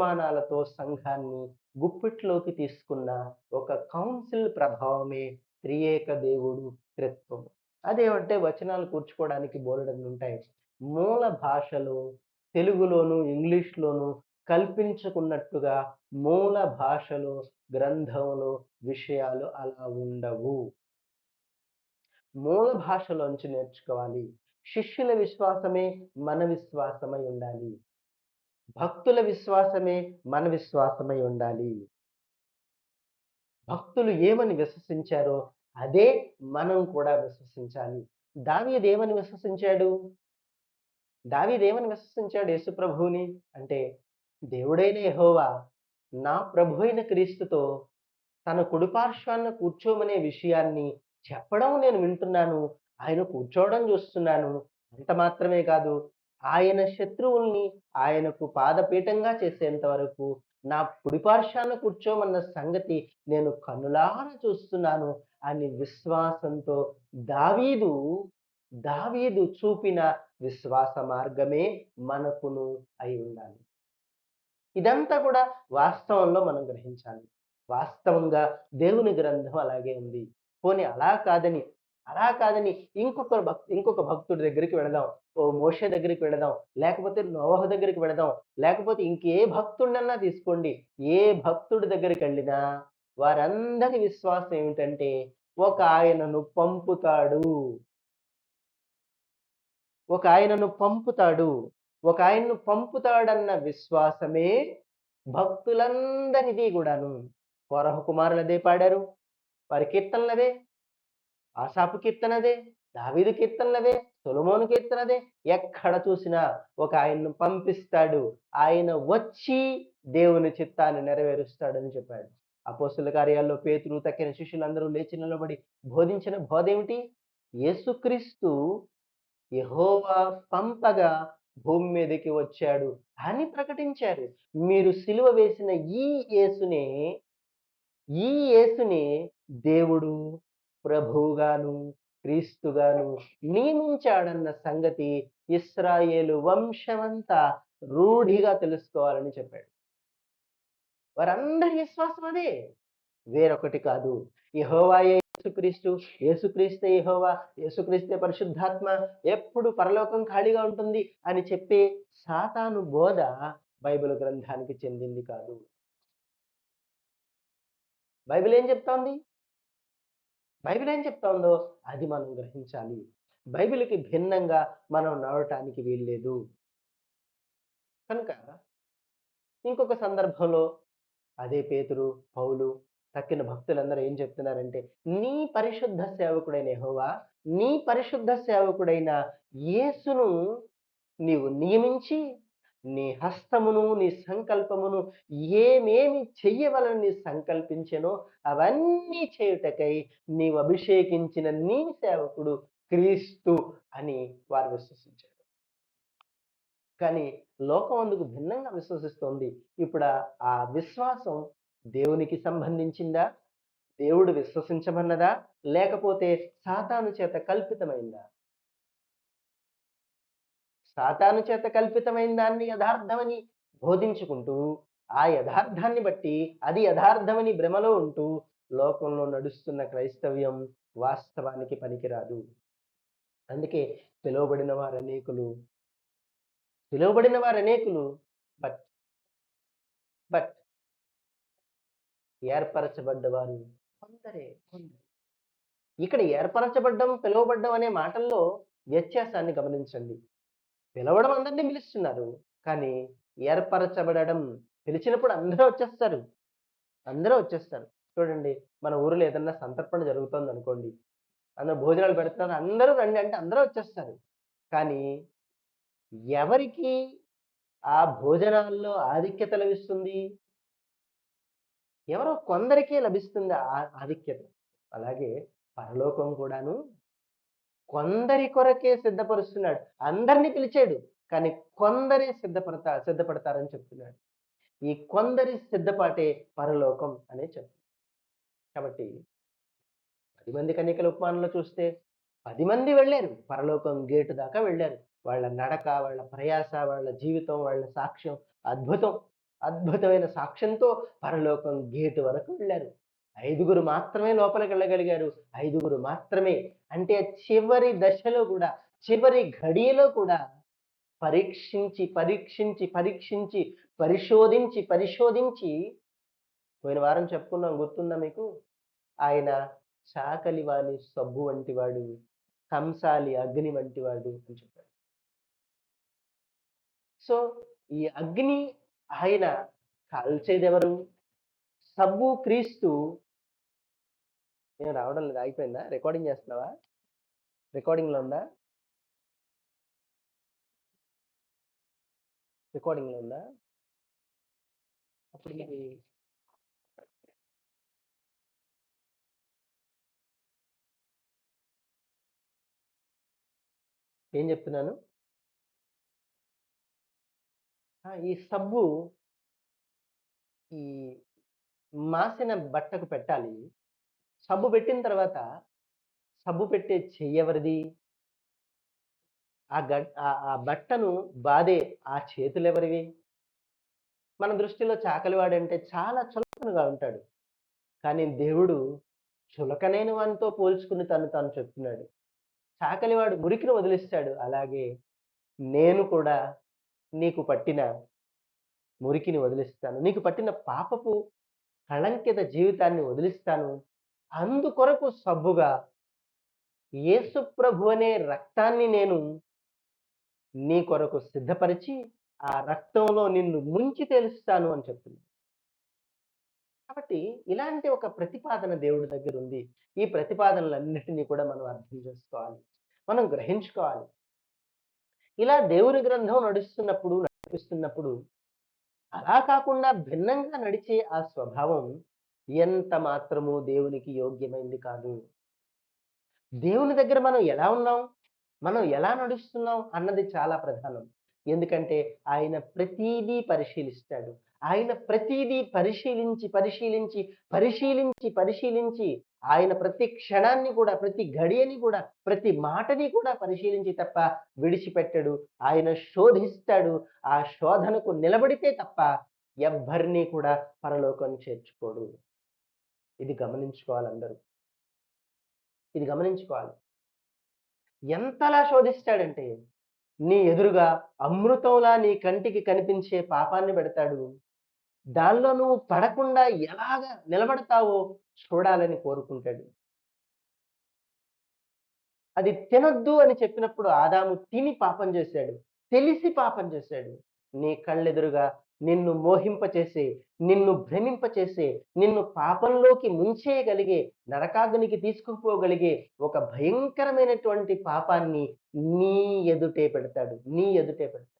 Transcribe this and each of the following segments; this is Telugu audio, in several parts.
తీర్మానాలతో సంఘాన్ని గుప్పిట్లోకి తీసుకున్న ఒక కౌన్సిల్ ప్రభావమే త్రియేక దేవుడు త్రిత్వం. అదేమంటే వచనాలు కూర్చుకోవడానికి బోలెడన్ని ఉంటాయి. మూల భాషలో తెలుగులోను, ఇంగ్లీష్‌లోను కల్పించుకున్నట్టుగా మూల భాషలో, గ్రంథంలో విషయాలు అలా ఉండవు. మూల భాషలోంచి నేర్చుకోవాలి. శిష్యుల విశ్వాసమే మన విశ్వాసమై ఉండాలి. భక్తుల విశ్వాసమే మన విశ్వాసమై ఉండాలి. భక్తులు ఏమని విశ్వసించారో అదే మనం కూడా విశ్వసించాలి. దావీదేమని విశ్వసించాడు? దావీదేమని విశ్వసించాడు యేసు ప్రభువుని? అంటే దేవుడైన యెహోవా నా ప్రభువైన క్రీస్తుతో తన కుడి పార్శ్వాన కూర్చోమనే విషయాన్ని చెప్పడం నేను వింటున్నాను. ఆయన కూర్చోవడం చూస్తున్నాను. అంత మాత్రమే కాదు, ఆయన శత్రువుల్ని ఆయనకు పాదపీఠంగా చేసేంత వరకు నా కుడి పార్శ్వాన కూర్చోమన్న సంగతి నేను కన్నులారా చూస్తున్నాను అని విశ్వాసంతో దావీదు దావీదు చూపిన విశ్వాస మార్గమే మనకును అయి ఉండాలి. ఇదంతా కూడా వాస్తవంలో మనం గ్రహించాలి. వాస్తవంగా దేవుని గ్రంథం అలాగే ఉంది. పోనీ అలా కాదని ఇంకొక భక్తుడి దగ్గరికి వెళదాం. ఓ మోషే దగ్గరికి వెళదాం. లేకపోతే నోవహు దగ్గరికి వెళదాం. లేకపోతే ఇంకే భక్తుడినన్నా తీసుకోండి. ఏ భక్తుడి దగ్గరికెళ్ళినా వారందరి విశ్వాసం ఏమిటంటే ఒక ఆయనను పంపుతాడు. ఒక ఆయనను పంపుతాడు. ఒక ఆయన్ను పంపుతాడన్న విశ్వాసమే భక్తులందరిది గూడాను. కోరహు కుమారులు అదే పాడారు. వారి కీర్తనలవే. ఆసాపు కీర్తనదే. దావీదు కీర్తనలవే. సొలొమోను కీర్తనదే. ఎక్కడ చూసినా ఒక ఆయన్ను పంపిస్తాడు. ఆయన వచ్చి దేవుని చిత్తాన్ని నెరవేరుస్తాడని చెప్పాడు. అపోస్తల కార్యాల్లో పేతురు తక్కిన శిష్యులందరూ లేచి నిలబడి బోధించిన బోధేమిటి? యేసుక్రీస్తు యెహోవా పంపగా భూమి మీదకి వచ్చాడు అని ప్రకటించారు. మీరు సిలువ వేసిన ఈ యేసునే దేవుడు ప్రభువుగాను, క్రీస్తుగాను నియమించాడన్న సంగతి ఇశ్రాయేలు వంశమంతా రూఢిగా తెలుసుకోవాలని చెప్పాడు. వారందరి విశ్వాసం అదే, వేరొకటి కాదు. యెహోవాయే యేసుక్రీస్తు, యేసుక్రీస్తే యెహోవా, యేసుక్రీస్తే పరిశుద్ధాత్మ, ఎప్పుడు పరలోకం ఖాళీగా ఉంటుంది అని చెప్పే సాతాను బోధ బైబిల్ గ్రంథానికి చెందింది కాదు. బైబిల్ ఏం చెప్తోంది? బైబిల్ ఏం చెప్తోందో అది మనం గ్రహించాలి. బైబిల్‌కి భిన్నంగా మనం నడవటానికి వీల్లేదు. కనుక ఇంకొక సందర్భంలో అదే పేతురు, పౌలు తక్కిన భక్తులందరూ ఏం చెప్తున్నారంటే, నీ పరిశుద్ధ సేవకుడైన యెహోవా, నీ పరిశుద్ధ సేవకుడైన యేసును నీవు నియమించి, నీ హస్తమును, నీ సంకల్పమును ఏమేమి చెయ్యవలని సంకల్పించెనో అవన్నీ చేయుటకై నీవు అభిషేకించిన నీ సేవకుడు క్రీస్తు అని వారు విశ్వసించారు. కానీ లోకం అందుకు భిన్నంగా విశ్వసిస్తోంది. ఇప్పుడు ఆ విశ్వాసం దేవునికి సంబంధించిందా? దేవుడు విశ్వసించమన్నదా? లేకపోతే సాతాను చేత కల్పితమైందా? సాతాను చేత కల్పితమైన దాన్ని యథార్థమని బోధించుకుంటూ, ఆ యథార్థాన్ని బట్టి అది యథార్థమని భ్రమలో ఉంటూ లోకంలో నడుస్తున్న క్రైస్తవ్యం వాస్తవానికి పనికిరాదు. అందుకే పిలువబడిన వారనేకులు బట్ బట్ ఏర్పరచబడ్డవారు కొందరే. ఇక్కడ ఏర్పరచబడ్డం, పిలువబడ్డం అనే మాటల్లో వ్యత్యాసాన్ని గమనించండి. పిలవడం అందరినీ పిలుస్తున్నారు. కానీ ఏర్పరచబడడం, పిలిచినప్పుడు అందరూ వచ్చేస్తారు. చూడండి, మన ఊరిలో ఏదన్నా సంతర్పణ జరుగుతోందనుకోండి. అందరూ భోజనాలు పెడుతున్నారు. అందరూ రండి అంటే అందరూ వచ్చేస్తారు. కానీ ఎవరికి ఆ భోజనాల్లో ఆధిక్యత లభిస్తుంది? ఎవరో కొందరికే లభిస్తుంది ఆధిక్యత. అలాగే పరలోకం కూడాను కొందరి కొరకే సిద్ధపరుస్తున్నాడు. అందరిని పిలిచాడు. కానీ కొందరే సిద్ధపడతారని చెప్తున్నాడు. ఈ కొందరి సిద్ధపాటే పరలోకం అనే చెప్తున్నాడు. కాబట్టి 10 మంది కన్యకల ఉపమానంలో చూస్తే 10 మంది వెళ్ళారు. పరలోకం గేటు దాకా వెళ్ళారు. వాళ్ళ నడక, వాళ్ళ ప్రయాస, వాళ్ళ జీవితం, వాళ్ళ సాక్ష్యం అద్భుతం. అద్భుతమైన సాక్ష్యంతో పరలోకం గేటు వరకు వెళ్ళారు. 5గురు మాత్రమే లోపలికెళ్ళగలిగారు. 5గురు మాత్రమే. అంటే చివరి దశలో కూడా, చివరి ఘడియలో కూడా పరీక్షించి, పరీక్షించి, పరీక్షించి, పరిశోధించి పోయిన వారం చెప్పుకున్నాం గుర్తుందా మీకు? ఆయన చాకలి వాని సబ్బు వంటివాడు, కంసాలి అగ్ని వంటివాడు అని చెప్పాడు. సో, ఈ అగ్ని ఆయన కాల్చేదెవరు? సబ్బు క్రీస్తు. ఏం రావడం లేదు, ఆగిపోయిందా? రికార్డింగ్ చేస్తున్నావా? రికార్డింగ్‌లో ఉందా? రికార్డింగ్‌లో ఉందా? అప్పుడు మరి ఏం చెప్తున్నాను? ఈ సబ్బు ఈ మాసిన బట్టకు పెట్టాలి. సబ్బు పెట్టిన తర్వాత సబ్బు పెట్టే చెయ్యెవరిది? ఆ బట్టను బాదే ఆ చేతులెవరివి? మన దృష్టిలో చాకలివాడంటే చాలా చులకనగా ఉంటాడు. కానీ దేవుడు చులకనైన వానితో పోల్చుకుని తను తాను చెప్తున్నాడు. చాకలివాడు మురికిని వదిలిస్తాడు. అలాగే నేను కూడా నీకు పట్టిన మురికిని వదిలిస్తాను. నీకు పట్టిన పాపపు కళంకిత జీవితాన్ని వదిలిస్తాను. అందుకొరకు సబ్బుగా యేసు ప్రభు అనే రక్తాన్ని నేను నీ కొరకు సిద్ధపరిచి, ఆ రక్తంలో నిన్ను ముంచి తేలుస్తాను అని చెప్తుంది. కాబట్టి ఇలాంటి ఒక ప్రతిపాదన దేవుడి దగ్గరుంది. ఈ ప్రతిపాదనలన్నిటిని కూడా మనం అర్థం చేసుకోవాలి. మనం గ్రహించుకోవాలి. ఇలా దేవుని గ్రంథం నడిపిస్తున్నప్పుడు అలా కాకుండా భిన్నంగా నడిచే ఆ స్వభావం ఎంత మాత్రము దేవునికి యోగ్యమైంది కాదు. దేవుని దగ్గర మనం ఎలా ఉన్నాం? మనం ఎలా నడుస్తున్నాం అన్నది చాలా ప్రధానం. ఎందుకంటే ఆయన ప్రతీదీ పరిశీలిస్తాడు. ఆయన ప్రతీదీ పరిశీలించి ఆయన ప్రతి క్షణాన్ని కూడా, ప్రతి ఘడియని కూడా, ప్రతి మాటని కూడా పరిశీలించి తప్ప విడిచిపెట్టడు. ఆయన శోధిస్తాడు. ఆ శోధనకు నిలబడితే తప్ప ఎవ్వరిని కూడా పరలోకం చేర్చుకోడు. ఇది గమనించుకోవాలి అందరూ. ఇది గమనించుకోవాలి. ఎంతలా శోధిస్తాడంటే, నీ ఎదురుగా అమృతంలా నీ కంటికి కనిపించే పాపాన్ని పెడతాడు. దానిలో నువ్వు పడకుండా ఎలాగా నిలబడతావో చూడాలని కోరుకుంటాడు. అది తినొద్దు అని చెప్పినప్పుడు ఆదాము తిని పాపం చేశాడు. తెలిసి పాపం చేశాడు. నీ కళ్ళెదురుగా నిన్ను మోహింపచేసే, నిన్ను భ్రమింపచేసే, నిన్ను పాపంలోకి ముంచేయగలిగే, నరకాగ్నికి తీసుకుపోగలిగే ఒక భయంకరమైనటువంటి పాపాన్ని నీ ఎదుటే పెడతాడు. నీ ఎదుటే పెడతాడు.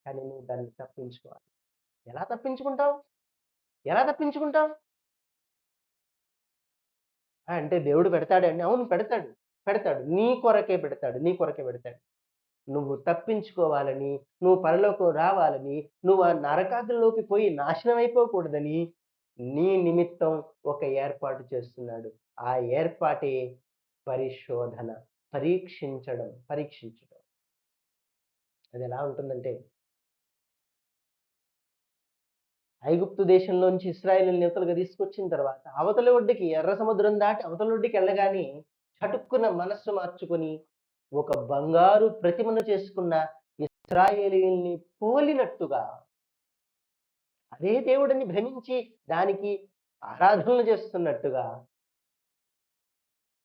కానీ నువ్వు దాన్ని తప్పించుకోవాలి. ఎలా తప్పించుకుంటావు? ఎలా తప్పించుకుంటావు? అంటే దేవుడు పెడతాడండి. అవును పెడతాడు. పెడతాడు. నీ కొరకే పెడతాడు. నీ కొరకే పెడతాడు. నువ్వు తప్పించుకోవాలని, నువ్వు పరలోకం రావాలని, నువ్వు ఆ నరకాగ్నిలోకి పోయి నాశనం అయిపోకూడదని నీ నిమిత్తం ఒక ఏర్పాటు చేస్తున్నాడు. ఆ ఏర్పాటే పరిశోధన. పరీక్షించడం. అదెలా ఉంటుందంటే, ఐగుప్తు దేశంలోంచి ఇశ్రాయేలీయుల్ని యువతలుగా తీసుకొచ్చిన తర్వాత అవతలి ఒడ్డుకి ఎర్ర సముద్రం దాటి అవతలి ఒడ్డుకి వెళ్ళగానే చటుక్కున మనస్సు మార్చుకొని ఒక బంగారు ప్రతిమను చేసుకున్న ఇశ్రాయేలీయుల్ని పోలినట్టుగా అదే దేవుడిని భ్రమించి దానికి ఆరాధనలు చేస్తున్నట్టుగా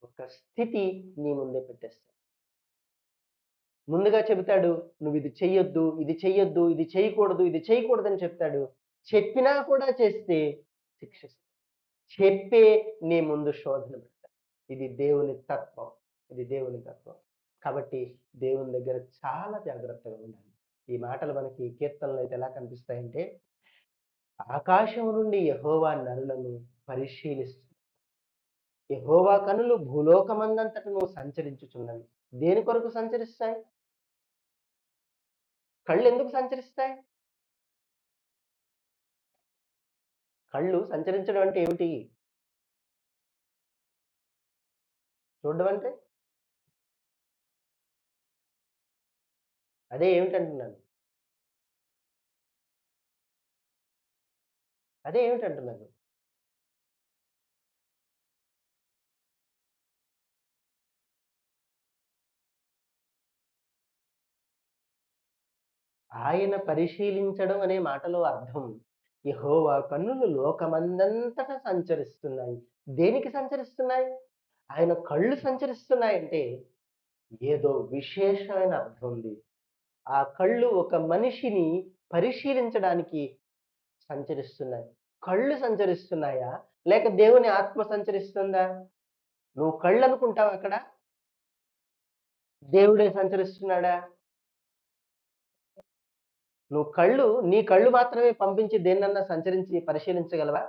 ఒక స్థితి నీ ముందే పెట్టేస్తాడు. ముందుగా చెబుతాడు, నువ్వు ఇది చెయ్యొద్దు, ఇది చెయ్యొద్దు, ఇది చేయకూడదు, ఇది చేయకూడదని చెప్తాడు. చెప్పినా కూడా చేస్తే శిక్షిస్తాడు. చెప్పే నీ ముందు శోధన పెడతాడు. ఇది దేవుని తత్వం. ఇది దేవుని తత్వం. కాబట్టి దేవుని దగ్గర చాలా జాగ్రత్తగా ఉండాలి. ఈ మాటలు మనకి కీర్తనలో అయితే ఎలా కనిపిస్తాయంటే, ఆకాశం నుండి యెహోవా నరులను పరిశీలిస్తుంది. యెహోవా కనులు భూలోకమందంతటను సంచరించుచున్నవి. దేని కొరకు సంచరిస్తాయి? కళ్ళు ఎందుకు సంచరిస్తాయి? కళ్ళు సంచరించడం అంటే ఏమిటి? చూడడం అంటే? అదే ఏమిటంటున్నాను. అదే ఏమిటంటున్నాను. ఆయన పరిశీలించడం అనే మాటలో అర్థం యెహోవా కన్నులు లోకమందంతటా సంచరిస్తున్నాయి. దేనికి సంచరిస్తున్నాయి? ఆయన కళ్ళు సంచరిస్తున్నాయంటే ఏదో విశేషమైన అర్థం ఉంది. ఆ కళ్ళు ఒక మనిషిని పరిశీలించడానికి సంచరిస్తున్నాయి. కళ్ళు సంచరిస్తున్నాయా? లేక దేవుని ఆత్మ సంచరిస్తుందా? నువ్వు కళ్ళనుకుంటావా అక్కడ? దేవుడే సంచరిస్తున్నాడా? నీ కళ్ళు మాత్రమే పంపించి దేన్నన్నా సంచరించి పరిశీలించగలవా?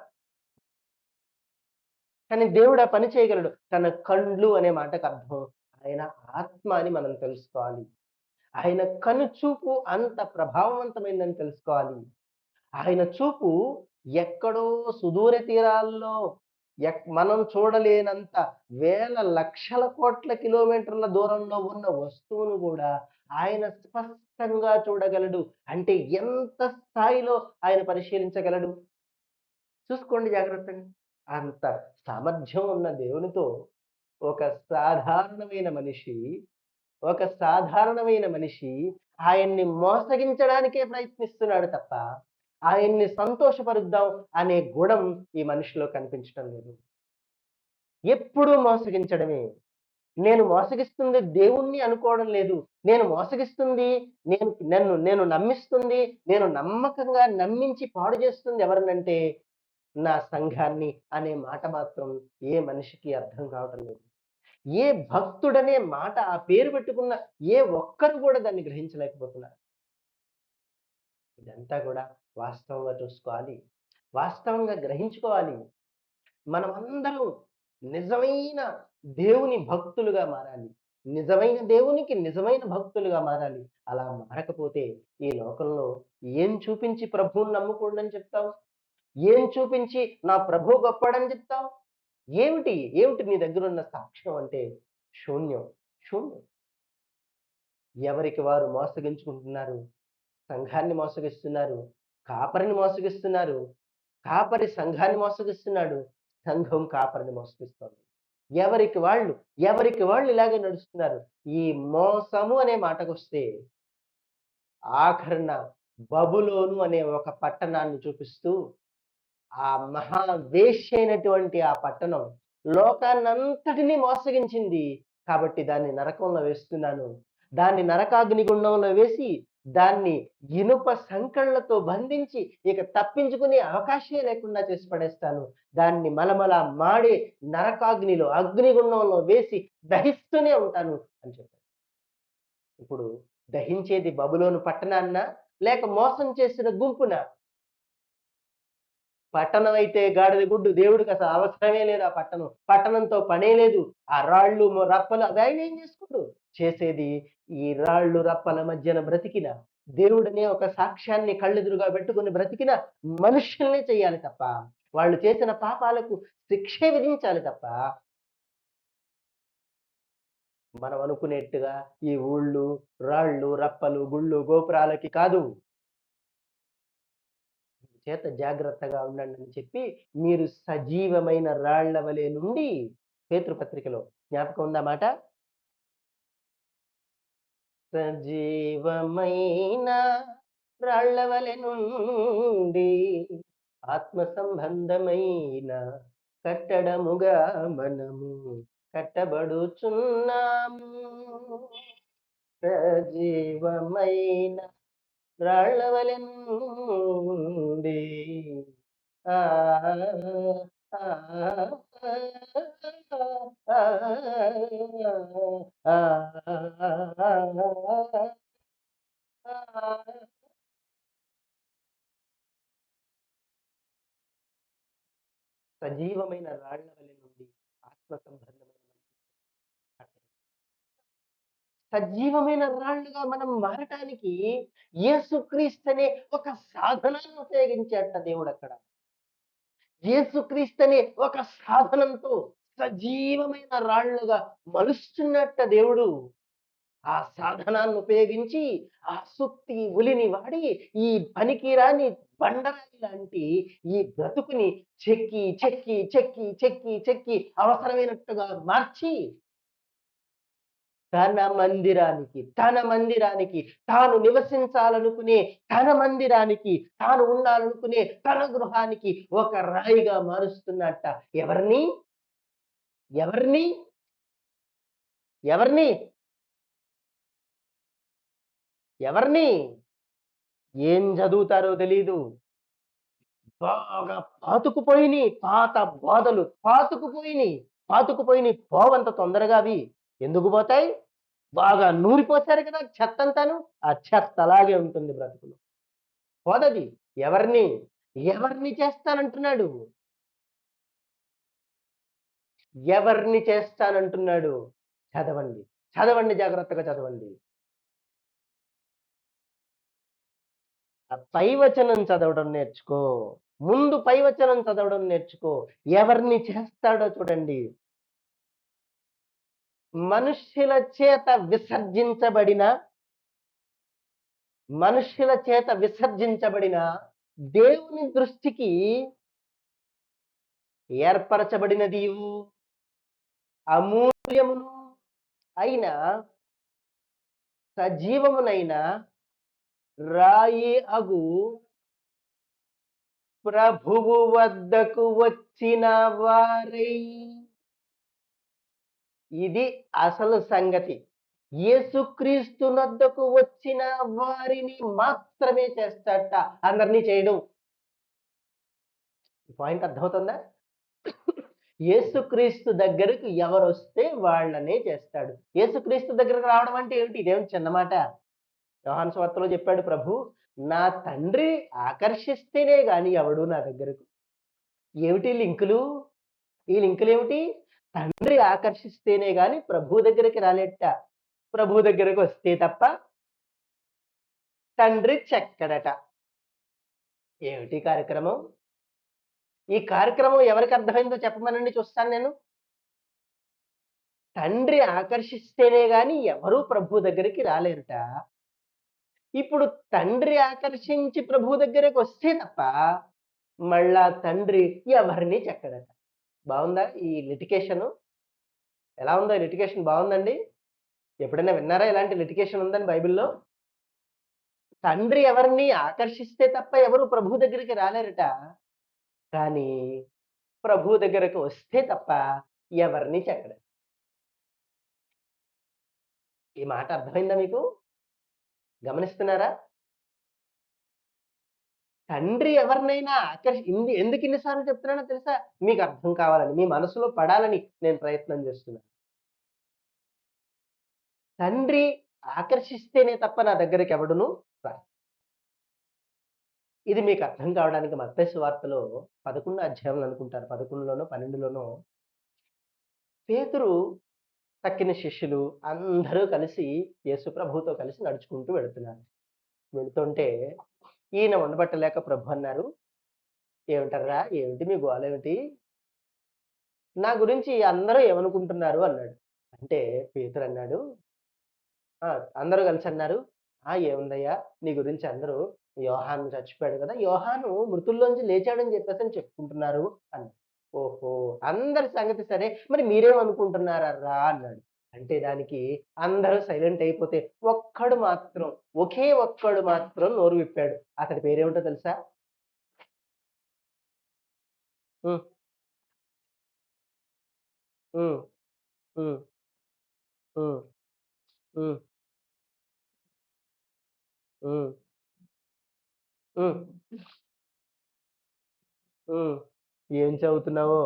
కానీ దేవుడు ఆ పని చేయగలడు. తన కండ్లు అనే మాటకు అర్థం ఆయన ఆత్మ అని మనం తెలుసుకోవాలి. ఆయన కనుచూపు అంత ప్రభావవంతమైందని తెలుసుకోవాలి. ఆయన చూపు ఎక్కడో సుదూర తీరాల్లో మనం చూడలేనంత వేల లక్షల కోట్ల కిలోమీటర్ల దూరంలో ఉన్న వస్తువును కూడా ఆయన స్పష్టంగా చూడగలడు. అంటే ఎంత స్థాయిలో ఆయన పరిశీలించగలడు? చూసుకోండి జాగ్రత్తగా. అంత సామర్థ్యం ఉన్న దేవునితో ఒక సాధారణమైన మనిషి, ఒక సాధారణమైన మనిషి ఆయన్ని మోసగించడానికే ప్రయత్నిస్తున్నాడు తప్ప, ఆయన్ని సంతోషపరుద్దాం అనే గుణం ఈ మనిషిలో కనిపించటం లేదు. ఎప్పుడూ మోసగించడమే. నేను మోసగిస్తుంది దేవుణ్ణి అనుకోవడం లేదు. నేను మోసగిస్తుంది నేను నమ్మిస్తుంది, నేను నమ్మకంగా నమ్మించి పాడు చేస్తుంది ఎవరినంటే నా సంఘాన్ని అనే మాట మాత్రం ఏ మనిషికి అర్థం కావటం లేదు. ఏ భక్తుడనే మాట ఆ పేరు పెట్టుకున్న ఏ ఒక్కరు కూడా దాన్ని గ్రహించలేకపోతున్నారు. ఇదంతా కూడా వాస్తవంగా చూసుకోవాలి. వాస్తవంగా గ్రహించుకోవాలి. మనమందరం నిజమైన దేవుని భక్తులుగా మారాలి. నిజమైన దేవునికి నిజమైన భక్తులుగా మారాలి. అలా మారకపోతే ఈ లోకంలో ఏం చూపించి ప్రభువుని నమ్ముకోండి అని చెప్తావు? ఏం చూపించి నా ప్రభువు గొప్పోడని చెప్తావు? ఏమిటి నీ దగ్గరున్న సాక్ష్యం అంటే శూన్యం. శూన్యం. ఎవరికి వారు మోసగించుకుంటున్నారు. సంఘాన్ని మోసగిస్తున్నారు. కాపరిని మోసగిస్తున్నారు. కాపరి సంఘాన్ని మోసగిస్తున్నాడు. సంఘం కాపరిని మోసగిస్తోంది. ఎవరికి వాళ్ళు ఇలాగే నడుస్తున్నారు. ఈ మోసము అనే మాటకొస్తే ఆఖరణ బబులోను అనే ఒక పట్టణాన్ని చూపిస్తూ ఆ మహా వేశ్య అయినటువంటి ఆ పట్టణం లోకాన్నంతటినీ మోసగించింది. కాబట్టి దాన్ని నరకంలో వేస్తున్నాను. దాన్ని నరకాగ్ని గుండంలో వేసి దాన్ని ఇనుప సంకెళ్లతో బంధించి ఇక తప్పించుకునే అవకాశమే లేకుండా చేసి పడేస్తాను. దాన్ని మలమల మాడే నరకాగ్నిలో అగ్నిగుండంలో వేసి దహిస్తూనే ఉంటాను అని చెప్పాడు. ఇప్పుడు దహించేది బబులోను పట్టణాన్నా లేక మోసం చేసిన గుంపునా? పట్టణం అయితే గాడిద గుడ్డు. దేవుడికి అసలు అవసరమే లేదు ఆ పట్టణం. పట్టణంతో పనే లేదు. ఆ రాళ్ళు, రప్పలు అవి ఆయన ఏం చేసుకోడు. చేసేది ఈ రాళ్ళు, రప్పల మధ్యన బ్రతికిన దేవుడనే ఒక సాక్ష్యాన్ని కళ్ళెదురుగా పెట్టుకొని బ్రతికిన మనుషుల్నే చేయాలి తప్ప, వాళ్ళు చేసిన పాపాలకు శిక్షే విధించాలి తప్ప, మనం అనుకునేట్టుగా ఈ ఊళ్ళు, రాళ్ళు, రప్పలు, గుళ్ళు, గోపురాలకి కాదు. చేత జాగ్రత్తగా ఉండండి అని చెప్పి మీరు సజీవమైన రాళ్ల వలె నుండి పేతురు పత్రికలో జ్ఞాపకం ఉందా మాట? సజీవమైన రాళ్ల వలె నుండి ఆత్మ సంబంధమైన కట్టడముగా మనము కట్టబడుచున్నాము. సజీవమైన రాళ్ల వలె నుండి ఆ ఆ సజీవమైన రాళ్ల వలె నుండి ఆత్మ సంబంధమైన సజీవమైన రాళ్ళుగా మనం మారటానికి యేసుక్రీస్తనే ఒక సాధనాన్ని ఉపయోగించాట దేవుడు అక్కడ. యేసుక్రీస్తనే ఒక సాధనంతో సజీవమైన రాళ్ళుగా మలుస్తున్నట్ట దేవుడు. ఆ సాధనాన్ని ఉపయోగించి ఆ సుత్తి ఉలిని వాడి ఈ పనికిరాని బండరాయి లాంటి ఈ బ్రతుకుని చెక్కి చెక్కి చెక్కి చెక్కి చెక్కి అవసరమైనట్టుగా మార్చి తన మందిరానికి తాను నివసించాలనుకునే తన మందిరానికి తాను ఉండాలనుకునే తన గృహానికి ఒక రాయిగా మారుస్తున్నట్ట. ఎవరిని ఎవరిని ఎవరిని ఎవరిని ఏం చదువుతారో తెలీదు. బాగా పాతుకుపోయినాయి పాత బోధలు, పాతుకుపోయినాయి పోవంత తొందరగా అవి. ఎందుకు పోతాయి? బాగా నూరిపోసారు కదా చెత్తంతాను. ఆ చెత్త అలాగే ఉంటుంది బ్రతుకులు. పోదది. ఎవరిని ఎవరిని చేస్తానంటున్నాడు? ఎవరిని చేస్తానంటున్నాడు? చదవండి, చదవండి, జాగ్రత్తగా చదవండి. ఆ పైవచనం చదవడం నేర్చుకో. ముందు పైవచనం చదవడం నేర్చుకో. ఎవరిని చేస్తాడో చూడండి. మనుష్యుల చేత విసర్జించబడిన మనుష్యుల చేత విసర్జించబడిన దేవుని దృష్టికి ఏర్పరచబడినది అమూల్యమును అయిన సజీవమునైన రాయి అగు ప్రభువు వద్దకు వచ్చిన వారై. ఇది అసలు సంగతి. యేసుక్రీస్తు నొద్దకు వచ్చిన వారిని మాత్రమే చేస్తాడట, అందరినీ చేయడం. పాయింట్ అర్థమవుతుందా? యేసుక్రీస్తు దగ్గరకు ఎవరు వస్తే వాళ్ళనే చేస్తాడు. యేసుక్రీస్తు దగ్గరకు రావడం అంటే ఏమిటి? ఇదేం చిన్నమాట. యోహాను సువార్తలో చెప్పాడు ప్రభు, నా తండ్రి ఆకర్షిస్తేనే గాని ఎవడు నా దగ్గరకు. ఏమిటి లింకులు? ఈ లింకులు ఏమిటి? తండ్రి ఆకర్షిస్తేనే గాని ప్రభు దగ్గరికి రాలేట. ప్రభు దగ్గరకు వస్తే తప్ప తండ్రి చెక్కడట. ఏమిటి కార్యక్రమం? ఈ కార్యక్రమం ఎవరికి అర్థమైందో చెప్పమనండి, చూస్తాను నేను. తండ్రి ఆకర్షిస్తేనే గాని ఎవరు ప్రభు దగ్గరికి రాలేరుట. ఇప్పుడు తండ్రి ఆకర్షించి ప్రభు దగ్గరకు వస్తే తప్ప మళ్ళా తండ్రి ఎవరిని చెక్కడట. బాగుందా ఈ లిటికేషన్? ఎలా ఉందో ఈ లిటికేషన్? బాగుందండి. ఎప్పుడైనా విన్నారా ఇలాంటి లిటికేషన్ ఉందని బైబిల్లో? తండ్రి ఎవరిని ఆకర్షిస్తే తప్ప ఎవరు ప్రభు దగ్గరికి రాలేరట. కానీ ప్రభు దగ్గరకు వస్తే తప్ప ఎవరిని చెక్కడ. ఈ మాట అర్థమైందా మీకు? గమనిస్తున్నారా? తండ్రి ఎవరినైనా ఎందుకు ఇన్నిసార్లు చెప్తున్నానో తెలుసా? మీకు అర్థం కావాలని, మీ మనసులో పడాలని నేను ప్రయత్నం చేస్తున్నాను. తండ్రి ఆకర్షిస్తేనే తప్ప నా దగ్గరికి ఎవడును రా. ఇది మీకు అర్థం కావడానికి మత్తయి సువార్తలో 11 అధ్యాయంలో అనుకుంటారు, 11లోనో 12లోనో పేతురు తక్కిన శిష్యులు అందరూ కలిసి యేసు ప్రభువుతో కలిసి నడుచుకుంటూ వెళుతున్నారు. వెళుతుంటే ఈయన ఉండబట్టలేక ప్రభు అన్నారు, ఏమిటర్రా, ఏమిటి మీ గోల ఏమిటి? నా గురించి అందరూ ఏమనుకుంటున్నారు అన్నాడు. అంటే పేతురు అన్నాడు, అందరూ కలిసి అన్నారు, ఏముందయ్యా నీ గురించి అందరూ యోహాను చచ్చిపోయాడు కదా, యోహాను మృతుల్లోంచి లేచాడని చెప్పేసి చెప్పుకుంటున్నారు అన్నాడు. ఓహో, అందరి సంగతి సరే, మరి మీరేమనుకుంటున్నారా అన్నాడు. అంటే దానికి అందరూ సైలెంట్ అయిపోతే ఒకే ఒక్కడు మాత్రం నోరు విప్పాడు. అతడి పేరేమిటో తెలుసా? ఉమ్, ఉమ్, ఉమ్, ఉమ్, ఉమ్, ఉమ్, ఉమ్, ఉమ్. ఏం చదువుతున్నావో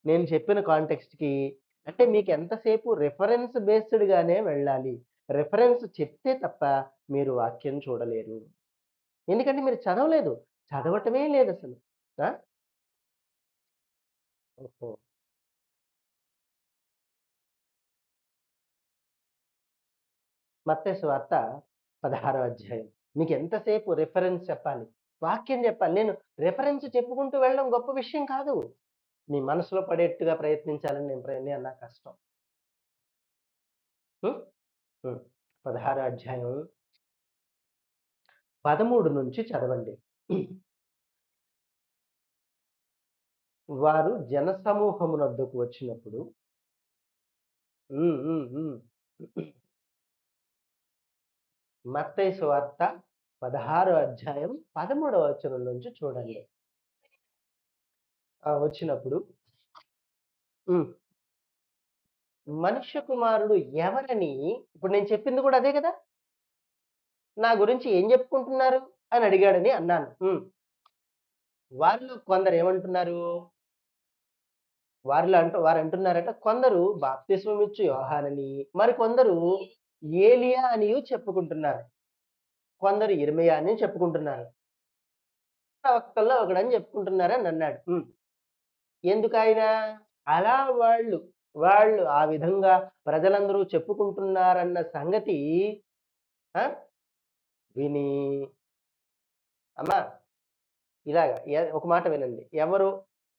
నేను చెప్పిన కాంటెక్స్ట్‌కి, అంటే మీకు ఎంతసేపు రిఫరెన్స్ బేస్డ్ గానే వెళ్ళాలి. రిఫరెన్స్ చెప్తే తప్ప మీరు వాక్యం చూడలేరు. ఎందుకంటే మీరు చదవలేదు. చదవటమే లేదసలు. ఆ! ఓహో! మత్తయి సువార్త 16వ అధ్యాయం. మీకు ఎంతసేపు రిఫరెన్స్ చెప్పాలి. వాక్యం చెప్పాలి. నేను రిఫరెన్స్ చెప్పుకుంటూ వెళ్ళడం గొప్ప విషయం కాదు. మీ మనసులో పడేట్టుగా ప్రయత్నించాలని నేను నాకు కష్టం. హ్మ్. హ్మ్. 16 అధ్యాయం 13 నుంచి చదవండి. వారు జనసమూహమునొద్దకు వచ్చినప్పుడు హ్మ్. హ్మ్. హ్మ్. మత్తయి సువార్త 16 అధ్యాయం 13వ వచనం నుంచి చూడండి. వచ్చినప్పుడు హ్మ్. మనుష్య కుమారుడు ఎవరని ఇప్పుడు నేను చెప్పింది కూడా అదే గదా! నా గురించి ఏం జెప్పుకుంటున్నారు అని అడిగాడని అన్నాను. వారిలో కొందరేమంటున్నారు? వారంటున్నారట కొందరు బాప్తిస్మమిచ్చు యోహానని, మరికొందరు ఏలియా అనియు చెప్పుకుంటున్నారు. కొందరు యిర్మీయా అని చెప్పుకుంటున్నారు. ప్రవక్తల్లో ఒకడని చెప్పుకుంటున్నారనన్నాడు. ఎందుకాయన? అలా వాళ్ళు ఆ విధంగా ప్రజలందరూ చెప్పుకుంటున్నారన్న సంగతి ఆ! విని అమ్మా ఇలాగ ఒక మాట వినండి. ఎవరు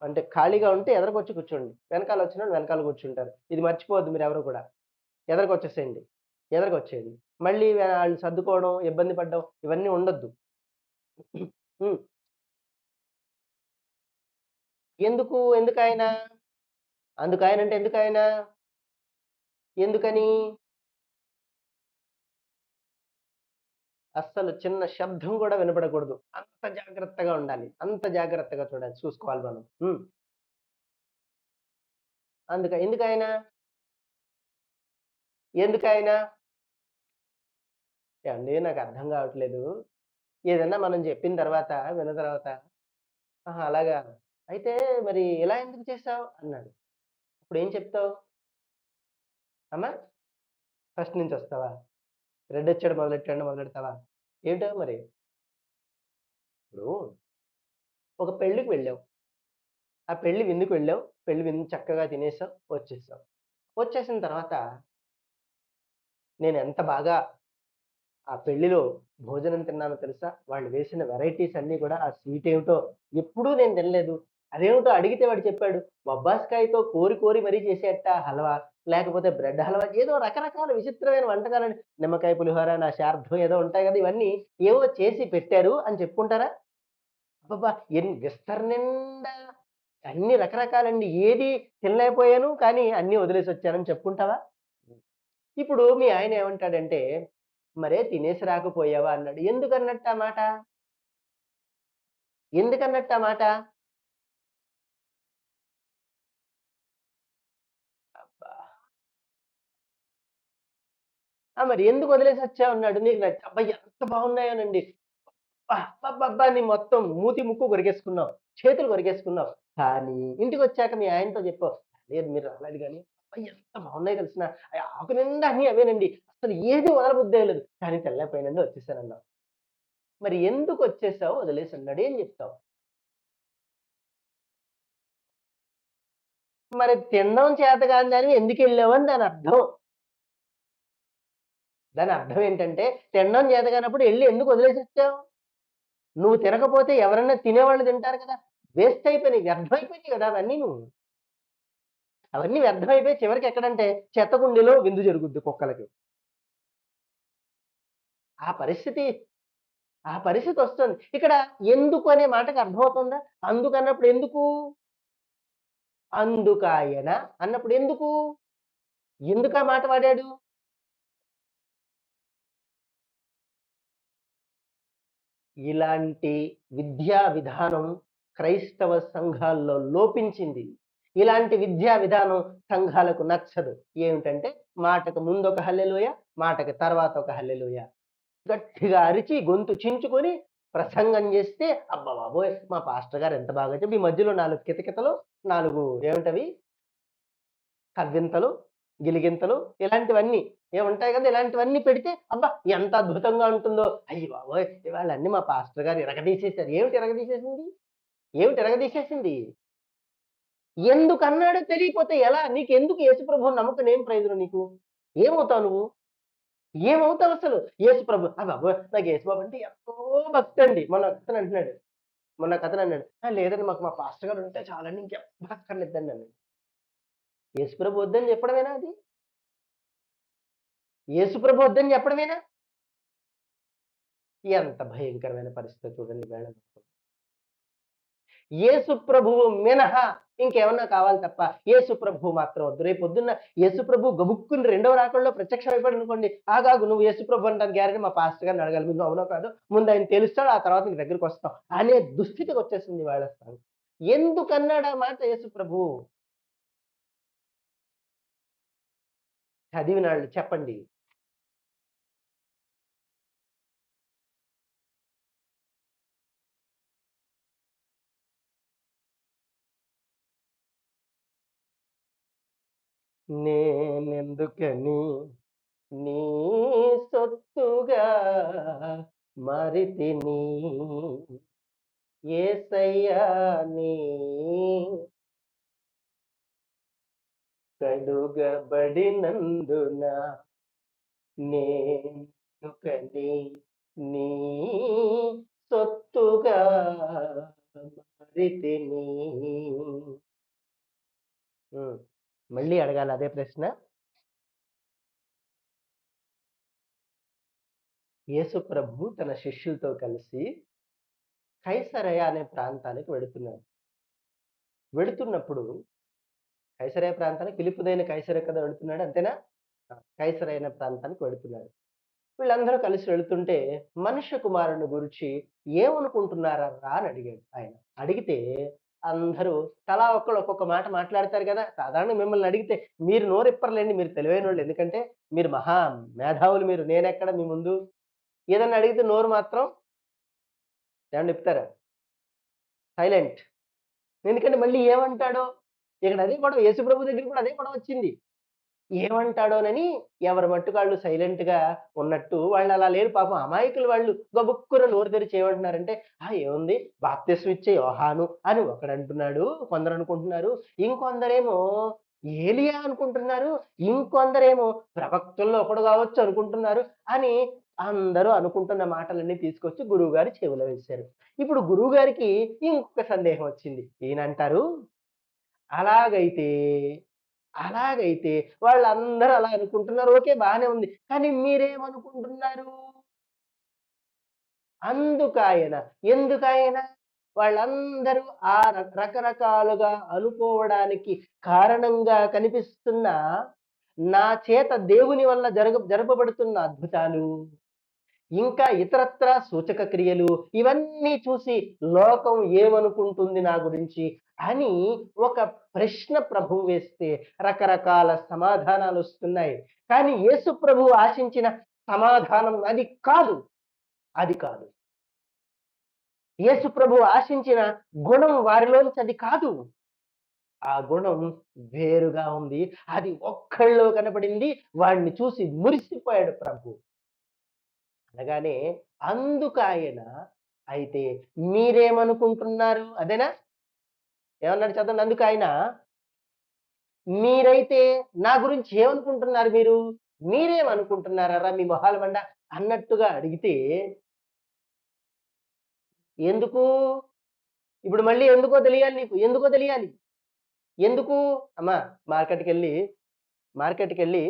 అంటే ఖాళీగా ఉంటే ఎదరకొచ్చి కూర్చోండి. వెనకాలొచ్చినోళ్ళు వెనకాల కూర్చుంటారు. ఇది మర్చిపోవద్దు మీరెవరు కూడా. ఎదరకొచ్చేసేయండి. ఎదరకొచ్చేయండి. మళ్ళీ ఆళ్ళు సర్దుకోవడం, ఇబ్బంది పడడం ఇవన్నీ ఉండొద్దు. హ్మ్. ఎందుకాయన? అందుకాయనంటే ఎందుకాయన? ఎందుకని? అస్సలు చిన్న శబ్దం గూడా వినపడకూడదు. అంత జాగ్రత్తగా ఉండాలి. అంత జాగ్రత్తగా చూసుకోవాలి మనం. ఎందుకాయన? ఎందుకాయన? ఏవండీ నాకర్థం గావట్లేదు. ఏదన్నా మనం జెప్పిన తర్వాత, విన్న తర్వాత, ఆహా! అలాగా. అయితే మరి ఇలా ఎందుకు చేశావు? అన్నాడు. అప్పుడేం చెప్తావు? అమ్మా! ఫస్ట్ నుంచొస్తావా? రెడ్డొచ్చాడు మొదలెట్టాడు మొదలెడతావా? ఏంటో మరి. ఇప్పుడు ఒక పెళ్ళికి వెళ్ళావు. ఆ పెళ్లి విందుకు వెళ్ళావు. పెళ్లి విందు చక్కగా తినేసావు, వచ్చేసావు. వచ్చేసిన తర్వాత నేనెంత బాగా ఆ పెళ్లిలో భోజనం తిన్నానో తెలుసా? వాళ్ళు వేసిన వెరైటీస్ అన్నీ కూడా ఆ స్వీట్ ఏమిటో ఎప్పుడూ నేను తినలేదు. అదేమిటో అడిగితే వాడు చెప్పాడు. బొబ్బాస్కాయతో కోరి కోరి మరీ చేసేట హల్వా, లేకపోతే బ్రెడ్ హల్వా ఏదో రకరకాల విచిత్రమైన వంటకాలండి. నిమ్మకాయ పులిహోర, నా శార్ధం ఏదో ఉంటాయి కదా! ఇవన్నీ ఏవో చేసి పెట్టారు అని చెప్పుకుంటారా? అబ్బబ్బా! విస్తర నిండా అన్ని రకరకాలండి. ఏది తినలేకపోయాను. కానీ అన్నీ వదిలేసొచ్చానని చెప్పుకుంటావా? ఇప్పుడు మీ ఆయన ఏమంటాడంటే, "మరే తినేసి రాకపోయావా?" అన్నాడు. ఎందుకన్నట్టు ఆ మాట? ఎందుకన్నట్టు ఆ మాట? అబ్బా! మరి ఎందుకు వదిలేసొచ్చావు అన్నాడు. నీకు అబ్బా! ఎంత బాగున్నాయోనండి. అబ్బబ్బబ్బా! అని మొత్తం మూతి, ముక్కు కొరికేసుకున్నావు. చేతులు కొరికేసుకున్నావు. కానీ ఇంటికొచ్చాక మీ ఆయనతో చెప్పావు. లేదు మీరు రాలేదు గానీ, అబ్బా! ఎంత బాగున్నాయో తెలిసిన ఆకు నిండా అన్నీ అవేనండి. అసలు ఏది వదలబుద్ధేయలేదు. కానీ తెల్లారిపోయానండి వచ్చేసానన్నావు. మరి ఎందుకొచ్చేసావు వదిలేసన్నాడు. ఏం చెప్తావు? మరి తినడం చేత కాని దానివి ఎందుకెళ్ళావని దానర్థం. దానర్థం ఏంటంటే, తినడం చేత కానప్పుడు ఎళ్లి ఎందుకు వదిలేసొచ్చావు? నువ్వు తినకపోతే ఎవరన్నా తినేవాళ్ళు తింటారు కదా! వేస్ట్ అయిపోయినాయి. వ్యర్థమైపోయినాయి కదా! అవన్నీను. అవన్నీ వ్యర్థమైపోయి చివరికెక్కడంటే చెత్త కుండీలో విందు జరుగుద్ది కుక్కలకి. ఆ పరిస్థితి ఆ పరిస్థితొస్తుంది. ఇక్కడ ఎందుకు అనే మాటకి అర్థమవుతుందా? అందుకన్నప్పుడు ఎందుకు? అందుకాయన అన్నప్పుడు ఎందుకు? ఎందుకా మాట వాడాడు? ఇలాంటి విద్యా విధానం క్రైస్తవ సంఘాల్లో లోపించింది. ఇలాంటి విద్యా విధానం సంఘాలకు నచ్చదు. ఏమిటంటే మాటకు ముందొక హల్లెలూయా, మాటకి తర్వాత ఒక హల్లెలూయా. గట్టిగా అరిచి గొంతు చించుకొని ప్రసంగం చేస్తే అబ్బ బాబోయ్! మా పాస్టర్ గారు ఎంత బాగా చెప్పి ఈ మధ్యలో 4 కితకితలు, 4 ఏమిటవి కవ్వింతలు, గిలిగింతలు ఇలాంటివన్నీ ఉంటాయి కదా! ఇలాంటివన్నీ పెడితే అబ్బా! ఎంత అద్భుతంగా ఉంటుందో. అయ్య బాబోయ్! ఇవాళ అన్ని మా పాస్టర్ గారు ఇరగదీసేసారు. ఏమిటి ఇరగదీసేసింది? ఏమిటి ఇరగదీసేసింది? ఎందుకన్నాడో తెలియకపోతే ఎలా? నీకెందుకు యేసుప్రభువుని నమ్మకం ఏం ప్రయోజనం నీకు? ఏమవుతావు నువ్వు? ఏమవుతావసలు? యేసుప్రభు బాబోయ్! నాకు యేసుబాబు అంటే ఎంతో భక్తండి. మొన్న ఒకతనన్నాడు. లేదండి మాకు మా పాస్టర్ గారు ఉంటే చాలండి ఇంకెవ్వరు అక్కర్లేదండి అన్నాడు. యేసుప్రభు వద్దని చెప్పడమేనా అది? యేసుప్రభు వద్దని చెప్పడమేనా? ఎంత భయంకరమైన పరిస్థితి చూడండి మేడం. యేసు ప్రభువు మినహా ఇంకేమన్నా కావాలి తప్ప యేసు ప్రభువు మాత్రం వద్దు. రేపు పొద్దున్న యేసు ప్రభు గబుక్కుని రెండవ రాకడలో ప్రత్యక్షం అయిపోయాడు అనుకోండి, ఆగాగు నువ్వు యేసు ప్రభు అంటాను గ్యారెంటీ మా పాస్టర్ గారిని అడగాలి. నువ్వు అవునో కాదో ముందు ఆయన తెలుస్తాడు, ఆ తర్వాత నీ దగ్గరికి వస్తాం అనే దుస్థితికి వచ్చేసింది వాళ్ళ స్థానం. ఎందుకన్నాడు ఆ మాట యేసు ప్రభు? చదివినాళ్ళు చెప్పండి. నేనెందుకని నీ సొత్తుగా మారితిని యేసయ్యా నీ కడుగబడినందున నేనెందుకని నీ సొత్తుగా మారితిని. మళ్ళీ అడగాలి అదే ప్రశ్న. యేసు ప్రభు తన శిష్యులతో కలిసి కైసరయ అనే ప్రాంతానికి వెడుతున్నాడు. వెడుతున్నప్పుడు కైసరయ ప్రాంతానికి ఫిలిప్పుదైన కైసరయ కదా వెళుతున్నాడు, అంతేనా? కైసరయ అనే ప్రాంతానికి వెడుతున్నాడు. వీళ్ళందరూ కలిసి వెళుతుంటే మనుష్య కుమారుని గురించి ఏమనుకుంటున్నారా అని అడిగాడు ఆయన. అడిగితే అందరూ తలా ఒక్కళ్ళు ఒక్కొక్క మాట మాట్లాడతారు కదా. సాధారణంగా మిమ్మల్ని అడిగితే మీరు నోరిప్పర్లేండి, మీరు తెలివైన వాళ్ళు, ఎందుకంటే మీరు మహా మేధావులు. మీరు నేనెక్కడ మీ ముందు ఏదన్నా అడిగితే నోరు మాత్రం ఏమన్నా చెప్తారా? సైలెంట్. ఎందుకంటే మళ్ళీ ఏమంటాడో, ఇక్కడ అదే గొడవ. యేసుప్రభు దగ్గర కూడా అదే గొడవ వచ్చింది. ఏమంటాడోనని ఎవరి మట్టుకు వాళ్ళు సైలెంట్ గా ఉన్నట్టు వాళ్ళు అలా లేరు పాపం, అమాయకులు వాళ్ళు. గబుక్కున నోరు తెరిచి ఏమంటున్నారంటే, ఏముంది, బాప్తిస్మం ఇచ్చే యోహాను అని ఒకడు అంటున్నాడు, కొందరు అనుకుంటున్నారు. ఇంకొందరేమో ఏలియా అనుకుంటున్నారు. ఇంకొందరేమో ప్రవక్తల్లో ఒకడు కావచ్చు అనుకుంటున్నారు అని అందరూ అనుకుంటున్న మాటలన్నీ తీసుకొచ్చి గురువు గారి చెవిలో వేశారు. ఇప్పుడు గురువు గారికి ఇంకొక సందేహం వచ్చింది. ఈయనంటారు, అలాగైతే అలాగైతే వాళ్ళందరూ అలా అనుకుంటున్నారు. ఓకే, బానే ఉంది. కానీ మీరేమనుకుంటున్నారు? అందుకాయన. ఎందుకాయన? వాళ్ళందరూ ఆ రకరకాలుగా అనుకోవడానికి కారణంగా కనిపిస్తున్న నా చేత దేవుని వల్ల జరపబడుతున్న అద్భుతాలు, ఇంకా ఇతరత్రా సూచక క్రియలు, ఇవన్నీ చూసి లోకం ఏమనుకుంటుంది నా గురించి అని ఒక ప్రశ్న ప్రభువు వేస్తే రకరకాల సమాధానాలు వస్తున్నాయి. కానీ యేసు ప్రభువు ఆశించిన సమాధానం అది కాదు. అది కాదు. యేసు ప్రభువు ఆశించిన గుణం వారిలోంచి అది కాదు. ఆ గుణం వేరుగా ఉంది. అది ఒక్కళ్ళో కనపడింది. వాడిని చూసి మురిసిపోయాడు ప్రభు. అనగానే అందుకాయన, అయితే మీరేమనుకుంటున్నారు అదేనా? ఏమన్నాడు చదవండి. అందుకాయన, మీరైతే నా గురించి ఏమనుకుంటున్నారు? మీరేమనుకుంటున్నారా మీ మొహాల మండ అన్నట్టుగా అడిగితే, ఎందుకు? ఇప్పుడు మళ్ళీ ఎందుకో తెలియాలి నీకు. ఎందుకో తెలియాలి. ఎందుకు? అమ్మా, మార్కెట్‌కెళ్ళి మార్కెట్‌కెళ్ళి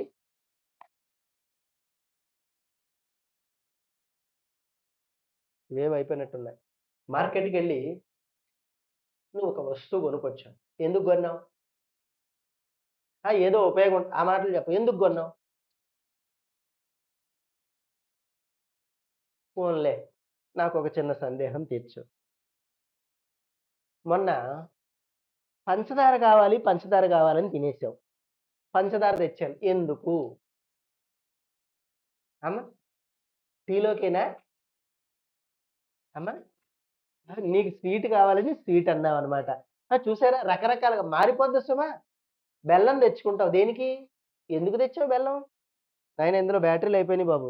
ఇవేవో అయిపోయినట్టున్నాయి. మార్కెట్‌కెళ్ళి నువ్వు ఒక వస్తువు కొనుక్కొచ్చావు. ఎందుకు కొన్నావు? ఏదో ఉపయోగం. ఆ మాటలు చెప్పు. ఎందుకు కొన్నావు? పోన్లే, నాకొక చిన్న సందేహం తీర్చు. మొన్న పంచదార కావాలని తినేసావు. పంచదార తెచ్చాను. ఎందుకు? అమ్మ, టీలోకేనా? అమ్మ, నీకు స్వీట్ కావాలని స్వీట్ అన్నావనమాట. చూసారా, రకరకాలుగా మారిపోద్ది సుమా. బెల్లం తెచ్చుకుంటావు. దేనికి? ఎందుకు తెచ్చావు బెల్లం? నాయనా, ఇందులో బ్యాటరీలు అయిపోయినాయి బాబు.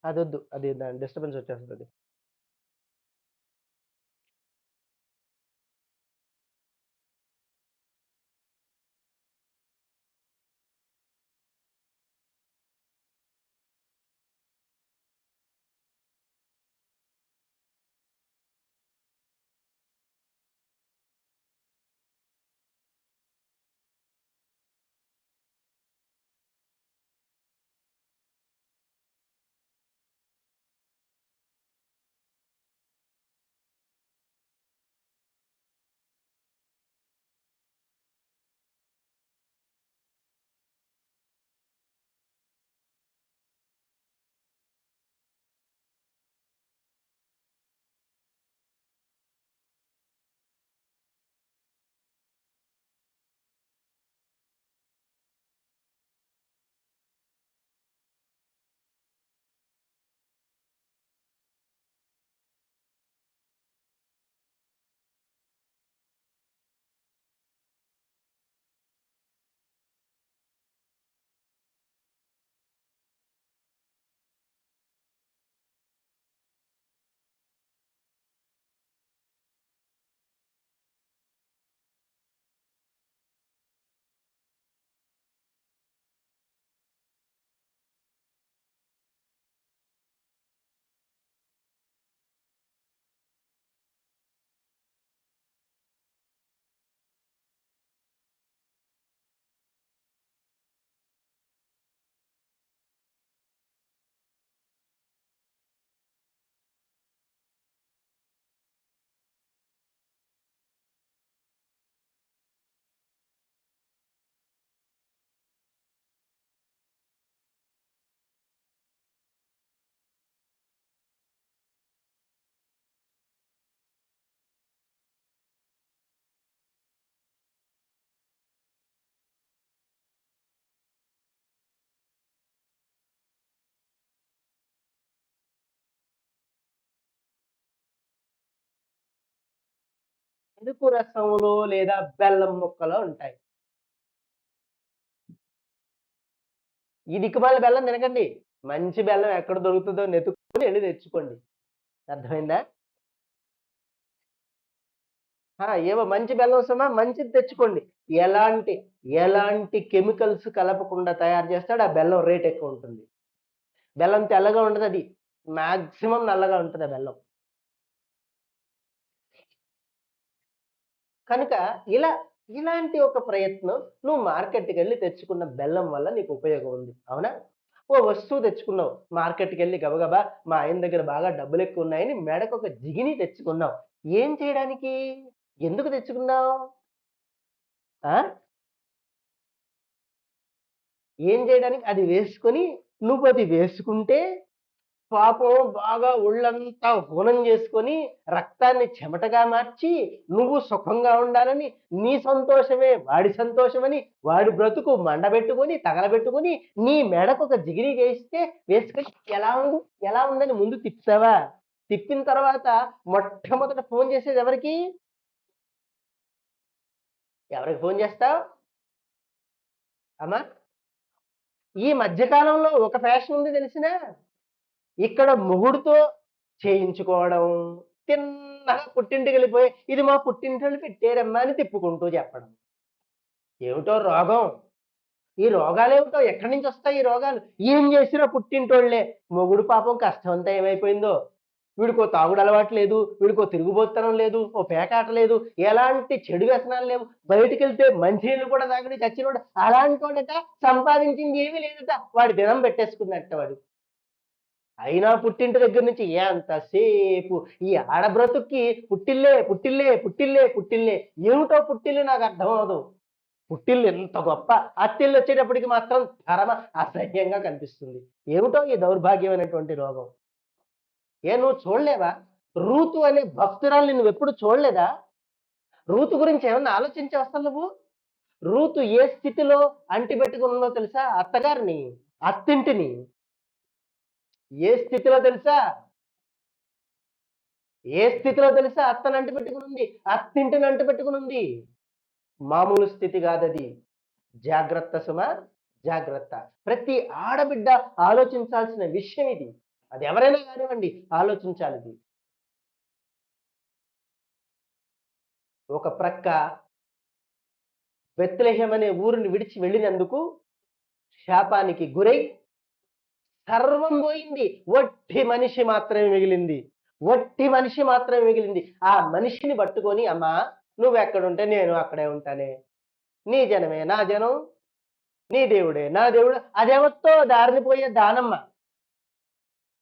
అదొద్దు. అది డిస్టర్బెన్స్ వచ్చేస్తది. చెరుకు రసంలో లేదా బెల్లం ముక్కలో ఉంటాయి. ఈ దిక్కుమాలిన బెల్లం తినకండి. మంచి బెల్లం ఎక్కడ దొరుకుతుందో వెతుక్కొని ఎళ్లి తెచ్చుకోండి. అర్థమైందా? ఏవో మంచి బెల్లం సుమా మంచిది తెచ్చుకోండి. ఎలాంటి, ఎలాంటి కెమికల్స్ కలపకుండా తయారు చేస్తాడు. ఆ బెల్లం రేట్ ఎక్కువుంటుంది. బెల్లం తెల్లగా ఉండదది. మాక్సిమం నల్లగా ఉంటది ఆ బెల్లం. కనుక ఇలా ఇలాంటి ఒక ప్రయత్నం నువ్వు మార్కెట్‌కెళ్ళి తెచ్చుకున్న బెల్లం వల్ల నీకు ఉపయోగం ఉంది. అవునా? ఓ వస్తువు తెచ్చుకున్నావు. మార్కెట్‌కెళ్ళి గబగబా మా ఆయన దగ్గర బాగా డబ్బులెక్కువున్నాయని మెడకొక జిగిని తెచ్చుకున్నావు. ఏం చేయడానికి? ఎందుకు తెచ్చుకున్నావు? ఆ! ఏం చేయడానికి? అది వేసుకొని నువ్వది వేసుకుంటే పాపం బాగా ఒళ్ళంతా హూనం చేసుకొని, రక్తాన్ని చెమటగా మార్చి, నువ్వు సుఖంగా ఉండాలని, నీ సంతోషమే వాడి సంతోషమని, వాడి బ్రతుకు మండబెట్టుకొని, తగలబెట్టుకొని, నీ మెడకొక జిగిరి వేసుకొని ఎలా ఉంది? ఎలా ఉందని ముందు తిప్పుతావా? తిప్పిన తర్వాత మొట్టమొదట ఫోను చేసేది ఎవరికి? ఎవరికి ఫోను చేస్తావు? అమ్మా! ఈ మధ్య కాలంలో ఒక ఫ్యాషన్ ఉంది తెలిసినా? ఇక్కడ మొగుడుతో చేయించుకోవడం, తిన్నగా పుట్టింటికెళ్ళిపోయి, ఇది మా పుట్టింటోళ్ళు పెట్టారమ్మా అని తిప్పుకుంటూ చెప్పడం. ఏమిటో రోగం. ఈ రోగాలేమిటో ఎక్కడి నుంచొస్తాయి ఈ రోగాలు? ఏం చేసినా పుట్టింటోళ్ళే. మొగుడు పాపం కష్టమంతా ఏమైపోయిందో. వీడికో తాగుడు అలవాటు లేదు, వీడికో తిరుగుబోతుతనం లేదు, ఓ పేకాట లేదు, ఎలాంటి చెడు వ్యసనాలు లేవు. బయటికెళ్తే మంచినీళ్ళు కూడా తాగడు చచ్చినోడు. అలాంటోడట సంపాదించింది ఏమీ లేదట. వాడి దినం పెట్టేసుకున్నట్ట వాడు. అయినా పుట్టింటి దగ్గర నుంచి ఎంతసేపు ఈ ఆడబ్రతుక్కి పుట్టిల్లే, పుట్టిల్లే, పుట్టిల్లే, పుట్టిల్లే. ఏమిటో పుట్టిల్లు నాకు అర్థం అవ్వదు. పుట్టిల్లు ఎంత గొప్ప. అత్తిల్లు వచ్చేటప్పటికి మాత్రం పరమ అసహ్యంగా కనిపిస్తుంది. ఏమిటో ఈ దౌర్భాగ్యమైనటువంటి రోగం. నువ్వు చూడలేవా? రూతు అనే భక్తురాల్ని నువ్వెప్పుడు చూడలేదా? రూతు గురించి ఏమన్నా ఆలోచించావా అసలు నువ్వు? రూతు ఏ స్థితిలో అంటిపెట్టుకున్నదో తెలుసా? అత్తగారిని, అత్తింటిని. ఏ స్థితిలో తెలుసా? ఏ స్థితిలో తెలుసా అత్తని అంటిపెట్టుకునుంది? అత్తింటిని అంటిపెట్టుకునుంది. మామూలు స్థితి కాదది. జాగ్రత్త సుమా! జాగ్రత్త. ప్రతి ఆడబిడ్డ ఆలోచించాల్సిన విషయం ఇది. అది ఎవరైనా కానివ్వండి ఆలోచించాలిది. ఒక ప్రక్క బెత్లెహేమ్ అనే ఊరిని విడిచి వెళ్ళినందుకు శాపానికి గురై సర్వం పోయింది. వట్టి మనిషి మాత్రమే మిగిలింది. వట్టి మనిషి మాత్రమే మిగిలింది. ఆ మనిషిని పట్టుకొని అమ్మా నువ్వెక్కడుంటే నేను అక్కడే ఉంటానే. నీ జనమే నా జనం, నీ దేవుడే నా దేవుడు. అదెవత్తో దారిన పోయే దానమ్మ.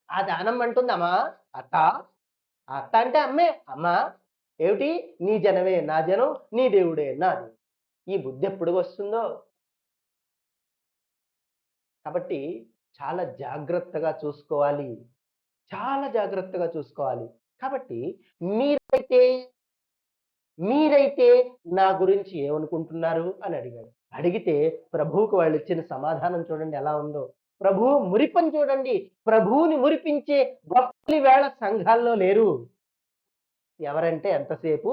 ఆ దానమ్మ అంటుంది అమ్మా అత్త, అత్త అంటే అమ్మే. అమ్మా ఏమిటి? నీ జనమే నా జనం, నీ దేవుడే నా దేవుడు. ఈ బుద్ధి ఎప్పుడు వస్తుందో. కాబట్టి చాలా జాగ్రత్తగా చూసుకోవాలి. చాలా జాగ్రత్తగా చూసుకోవాలి. కాబట్టి మీరైతే, మీరైతే నా గురించి ఏమనుకుంటున్నారు అని అడిగాడు. అడిగితే ప్రభువుకు వాళ్ళిచ్చిన సమాధానం చూడండి ఎలా ఉందో. ప్రభువు మురిపని చూడండి. ప్రభువుని మురిపించే గొప్పలు ఈవేళ సంఘాల్లో లేరు. ఎవరంటే ఎంతసేపు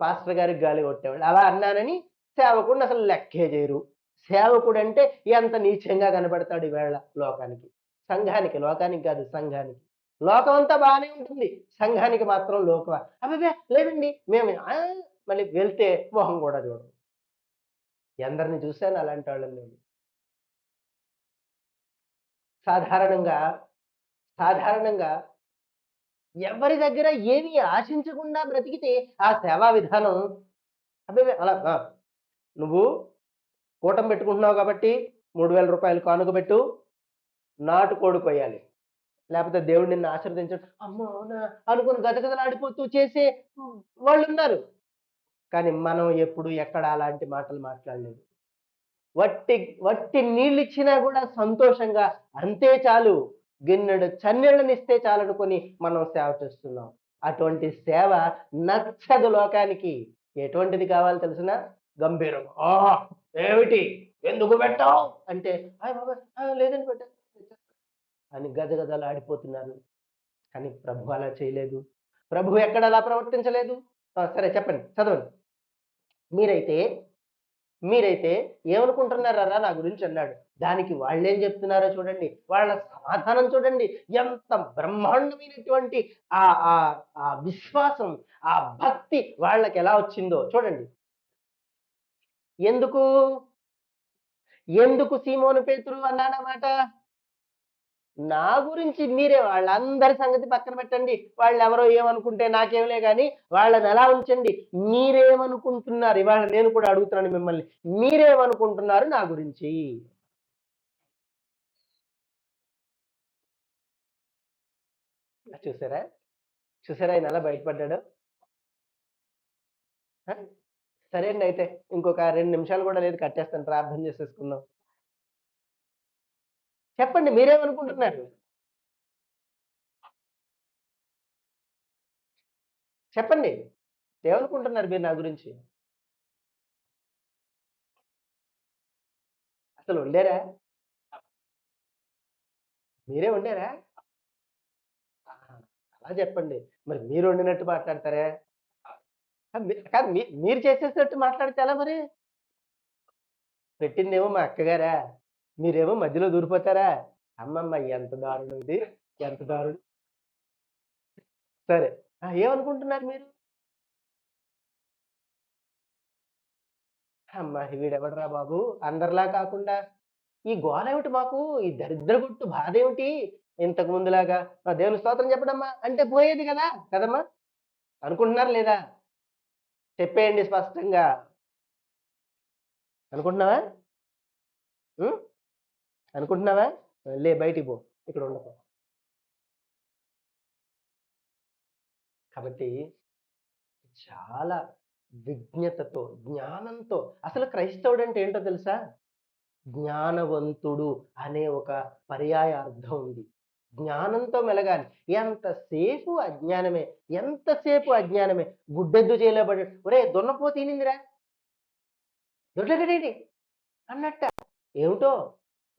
పాస్టర్ గారికి గాలి కొట్టేవాళ్ళు. అలా అన్నానని సేవకుడిని అసలు లెక్కే చేయరు. సేవకుడంటే ఎంత నీచంగా కనబడతాడు ఈవేళ లోకానికి. సంఘానికి, లోకానికి కాదు సంఘానికి. లోకం అంతా బానే ఉంటుంది. సంఘానికి మాత్రం లోకువ. అబ్బబ్బే! లేదండి మేము మళ్ళీ వెళ్తే మొహం కూడా చూడరు. ఎందరిని చూసాను అలాంటోళ్ళని నేను. సాధారణంగా, సాధారణంగా ఎవరి దగ్గర ఏమి ఆశించకుండా బ్రతికితే ఆ సేవా విధానం అబ్బబ్బే! అలా నువ్వు కూటమి పెట్టుకుంటున్నావు కాబట్టి రూ. 3000 కానుక పెట్టు. నాటుకోడి కొయ్యాలి. లేపోతే దేవుడు నిన్ను ఆశీర్వదించడు. అమ్మో! అవునా! అనుకుని గదగదలాడిపోతూ చేసే వాళ్ళున్నారు. కానీ మనం ఎప్పుడు ఎక్కడ అలాంటి మాటలు మాట్లాడలేదు. వట్టి వట్టి నీళ్ళిచ్చినా గూడా సంతోషంగా అంతే చాలు. గిన్నెడు చన్నీళ్ళనిస్తే చాలనుకుని మనం సేవ చేస్తున్నాం. అటువంటి సేవ నచ్చదు లోకానికి. ఎటువంటిది కావాలో తెలుసునా? గంభీరం. ఏమిటి? ఎందుకు పెట్టావు? అంటే అయ్య బాబోయ్! లేదండి పెట్టాను అని గజగజలాడిపోతున్నారు. కానీ ప్రభు అలా చేయలేదు. ప్రభు ఎక్కడ అలా ప్రవర్తించలేదు. సరే చెప్పండి. చదవండి. మీరైతే మీరైతే ఏమనుకుంటున్నారరా నా గురించి అన్నాడు. దానికి వాళ్ళేం చెప్తున్నారో చూడండి. వాళ్ళ సమాధానం చూడండి. ఎంత బ్రహ్మాండమైనటువంటి ఆ ఆ ఆ విశ్వాసం, ఆ భక్తి వాళ్ళకెలా వచ్చిందో చూడండి. ఎందుకు? ఎందుకు సీమోను పేతురు అన్నాడా మాట? నా గురించి మీరే వాళ్ళందరి సంగతి పక్కన పెట్టండి. వాళ్ళెవరో ఏమనుకుంటే నాకేంలే గాని, వాళ్ళనెలా ఉంచండి. మీరేమనుకుంటున్నారు? ఇవాళ నేను కూడా అడుగుతున్నాను మిమ్మల్ని. మీరేమనుకుంటున్నారు నా గురించి? చూసారా? చూసారా ఆయనెలా బయటపడ్డాడో? ఆ! సరే అండి అయితే. ఇంకొక 2 నిమిషాలు కూడా లేదు కట్టేస్తాను. ప్రార్థన చేసేసుకుందాం. చెప్పండి మీరేమనుకుంటున్నారు? చెప్పండి. ఏమనుకుంటున్నారు మీరు నా గురించి? అసలు వండారా? మీరే వండారా? ఆహా! అలా చెప్పండి. మరి మీరు వండినట్టు మాట్లాడతారే? కాదు మీరు చేసేసినట్టు మాట్లాడితే ఎలా మరి? పెట్టిందేమో మా అక్కగారా? మీరేమో మధ్యలో దూరిపోతారా? అమ్మమ్మ! ఎంత దారుణం ఇది. ఎంత దారుణం. సరే. ఏమనుకుంటున్నారు మీరు? అమ్మ! వీడెవడురా బాబు! అందరిలా కాకుండా ఈ గోలేమిటి మాకు? ఈ దరిద్రగొట్టు బాధేమిటి? ఇంతకు ముందులాగా దేవుని స్తోత్రం చెప్పడమ్మా అంటే పోయేది గదా! కదమ్మా! అనుకుంటున్నారా లేదా? చెప్పేయండి స్పష్టంగా. అనుకుంటున్నావా? హ్మ్. అనుకుంటున్నావా? బయటికి పో. ఇక్కడ ఉండకు. కాబట్టి చాలా విజ్ఞతతో, జ్ఞానంతో అసలు క్రైస్తవుడంటే ఏంటో తెలుసా? జ్ఞానవంతుడు అనే ఒక పర్యాయ అర్థం ఉంది. జ్ఞానంతో మెలగాలి. ఎంతసేపు అజ్ఞానమే. ఎంతసేపు అజ్ఞానమే. గుడ్డెద్దు చేలో పడి ఒరేయ్! దున్నపోతు ఈనిందిరా దొడ్లో కట్టేయండి అన్నట్ట. ఏమిటో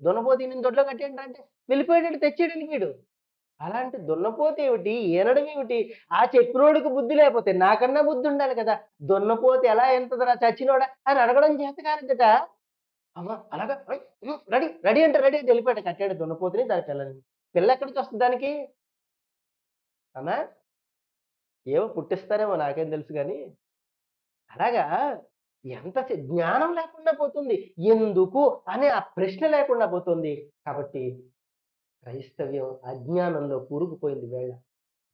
దున్నపోతు ఈనింది దొడ్లో కట్టేయండిరా అంటే వెళ్ళిపోయేటట్టు తెచ్చేయడానికి వీడు. అలాంటి దున్నపోతేమిటి? ఈనడమేమిటి? ఆ చెప్పినోడికి బుద్ధి లేకపోతే నాకన్నా బుద్ధి ఉండాలి కదా! దున్నపోతు ఎలా ఈనుతదిరా చచ్చినోడా అని అడగడం చేత కానిదట. అమ్మ! అలాగా రెడీ, రెడీ అంటే రెడీ అంటే ఎళ్ళిపోయాడు. కట్టాడు దున్నపోతుని, దాని పిల్లని. పిల్ల ఎక్కడి నుంచి వస్తది దానికి? అమ్మా! ఏమో పుట్టిస్తారేమో నాకేం తెలుసు గాని, అలాగా జ్ఞానం లేకుండా పోతుంది. ఎందుకు అనే ఆ ప్రశ్న లేకుండా పోతుంది. కాబట్టి క్రైస్తవ్యం అజ్ఞానంలో కూరుకుపోయింది వేళ.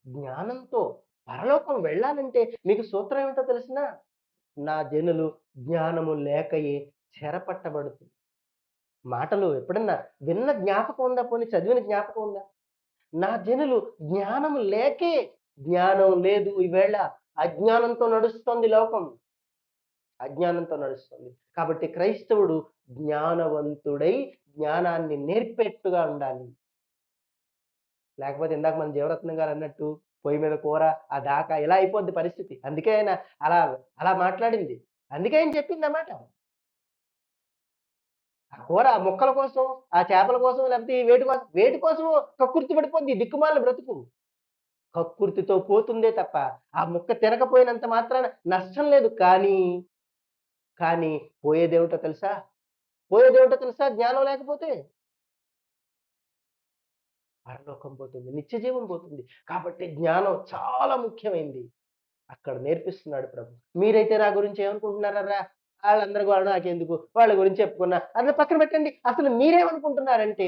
జ్ఞానంతో పరలోకం వెళ్ళాలంటే మీకు సూత్రం ఏమిటో తెలిసినా? నా జనులు జ్ఞానము లేకయే చెరపట్టబడుతుంది. మాటలు ఎప్పుడన్నా విన్న జ్ఞాపకం ఉందా? పోనీ చదివిన జ్ఞాపకం ఉందా? నా జనులు జ్ఞానము లేకే జ్ఞానం లేదు ఈవేళ. అజ్ఞానంతో నడుస్తోంది లోకం. అజ్ఞానంతో నడుస్తుంది. కాబట్టి క్రైస్తవుడు జ్ఞానవంతుడై జ్ఞానాన్ని నేర్పేట్టుగా ఉండాలి. లేకపోతే ఇందాక మన జీవరత్నం గారు అన్నట్టు పొయ్యి మీద కూర, ఆ దాకా ఇలా అయిపోద్ది పరిస్థితి. అందుకే ఆయన అలా అలా మాట్లాడింది. అందుకే ఆయన చెప్పింది ఆ మాట. ఆ కూర ఆ ముక్కల కోసం, ఆ చేపల కోసం లేకపోతే ఈ వేటి కోసమో కక్కుర్తి పడిపోద్ది ఈ దిక్కుమాలిన బ్రతుకు. కక్కుర్తితో పోతుందే తప్ప, ఆ ముక్క తినకపోయినంత మాత్రాన నష్టం లేదు. కానీ పోయేదేమిటో తెలుసా? పోయేదేమిటో తెలుసా జ్ఞానం లేకపోతే? పరలోకం పోతుంది. నిత్య జీవం పోతుంది. కాబట్టి జ్ఞానం చాలా ముఖ్యమైంది. అక్కడ నేర్పిస్తున్నాడు ప్రభు. మీరైతే నా గురించి ఏమనుకుంటున్నారర్రా? ఆళ్ళందరి గోల నాకెందుకు? వాళ్ళ గురించి చెప్పుకున్నా. అది పక్కన పెట్టండి. అసలు మీరేమనుకుంటున్నారంటే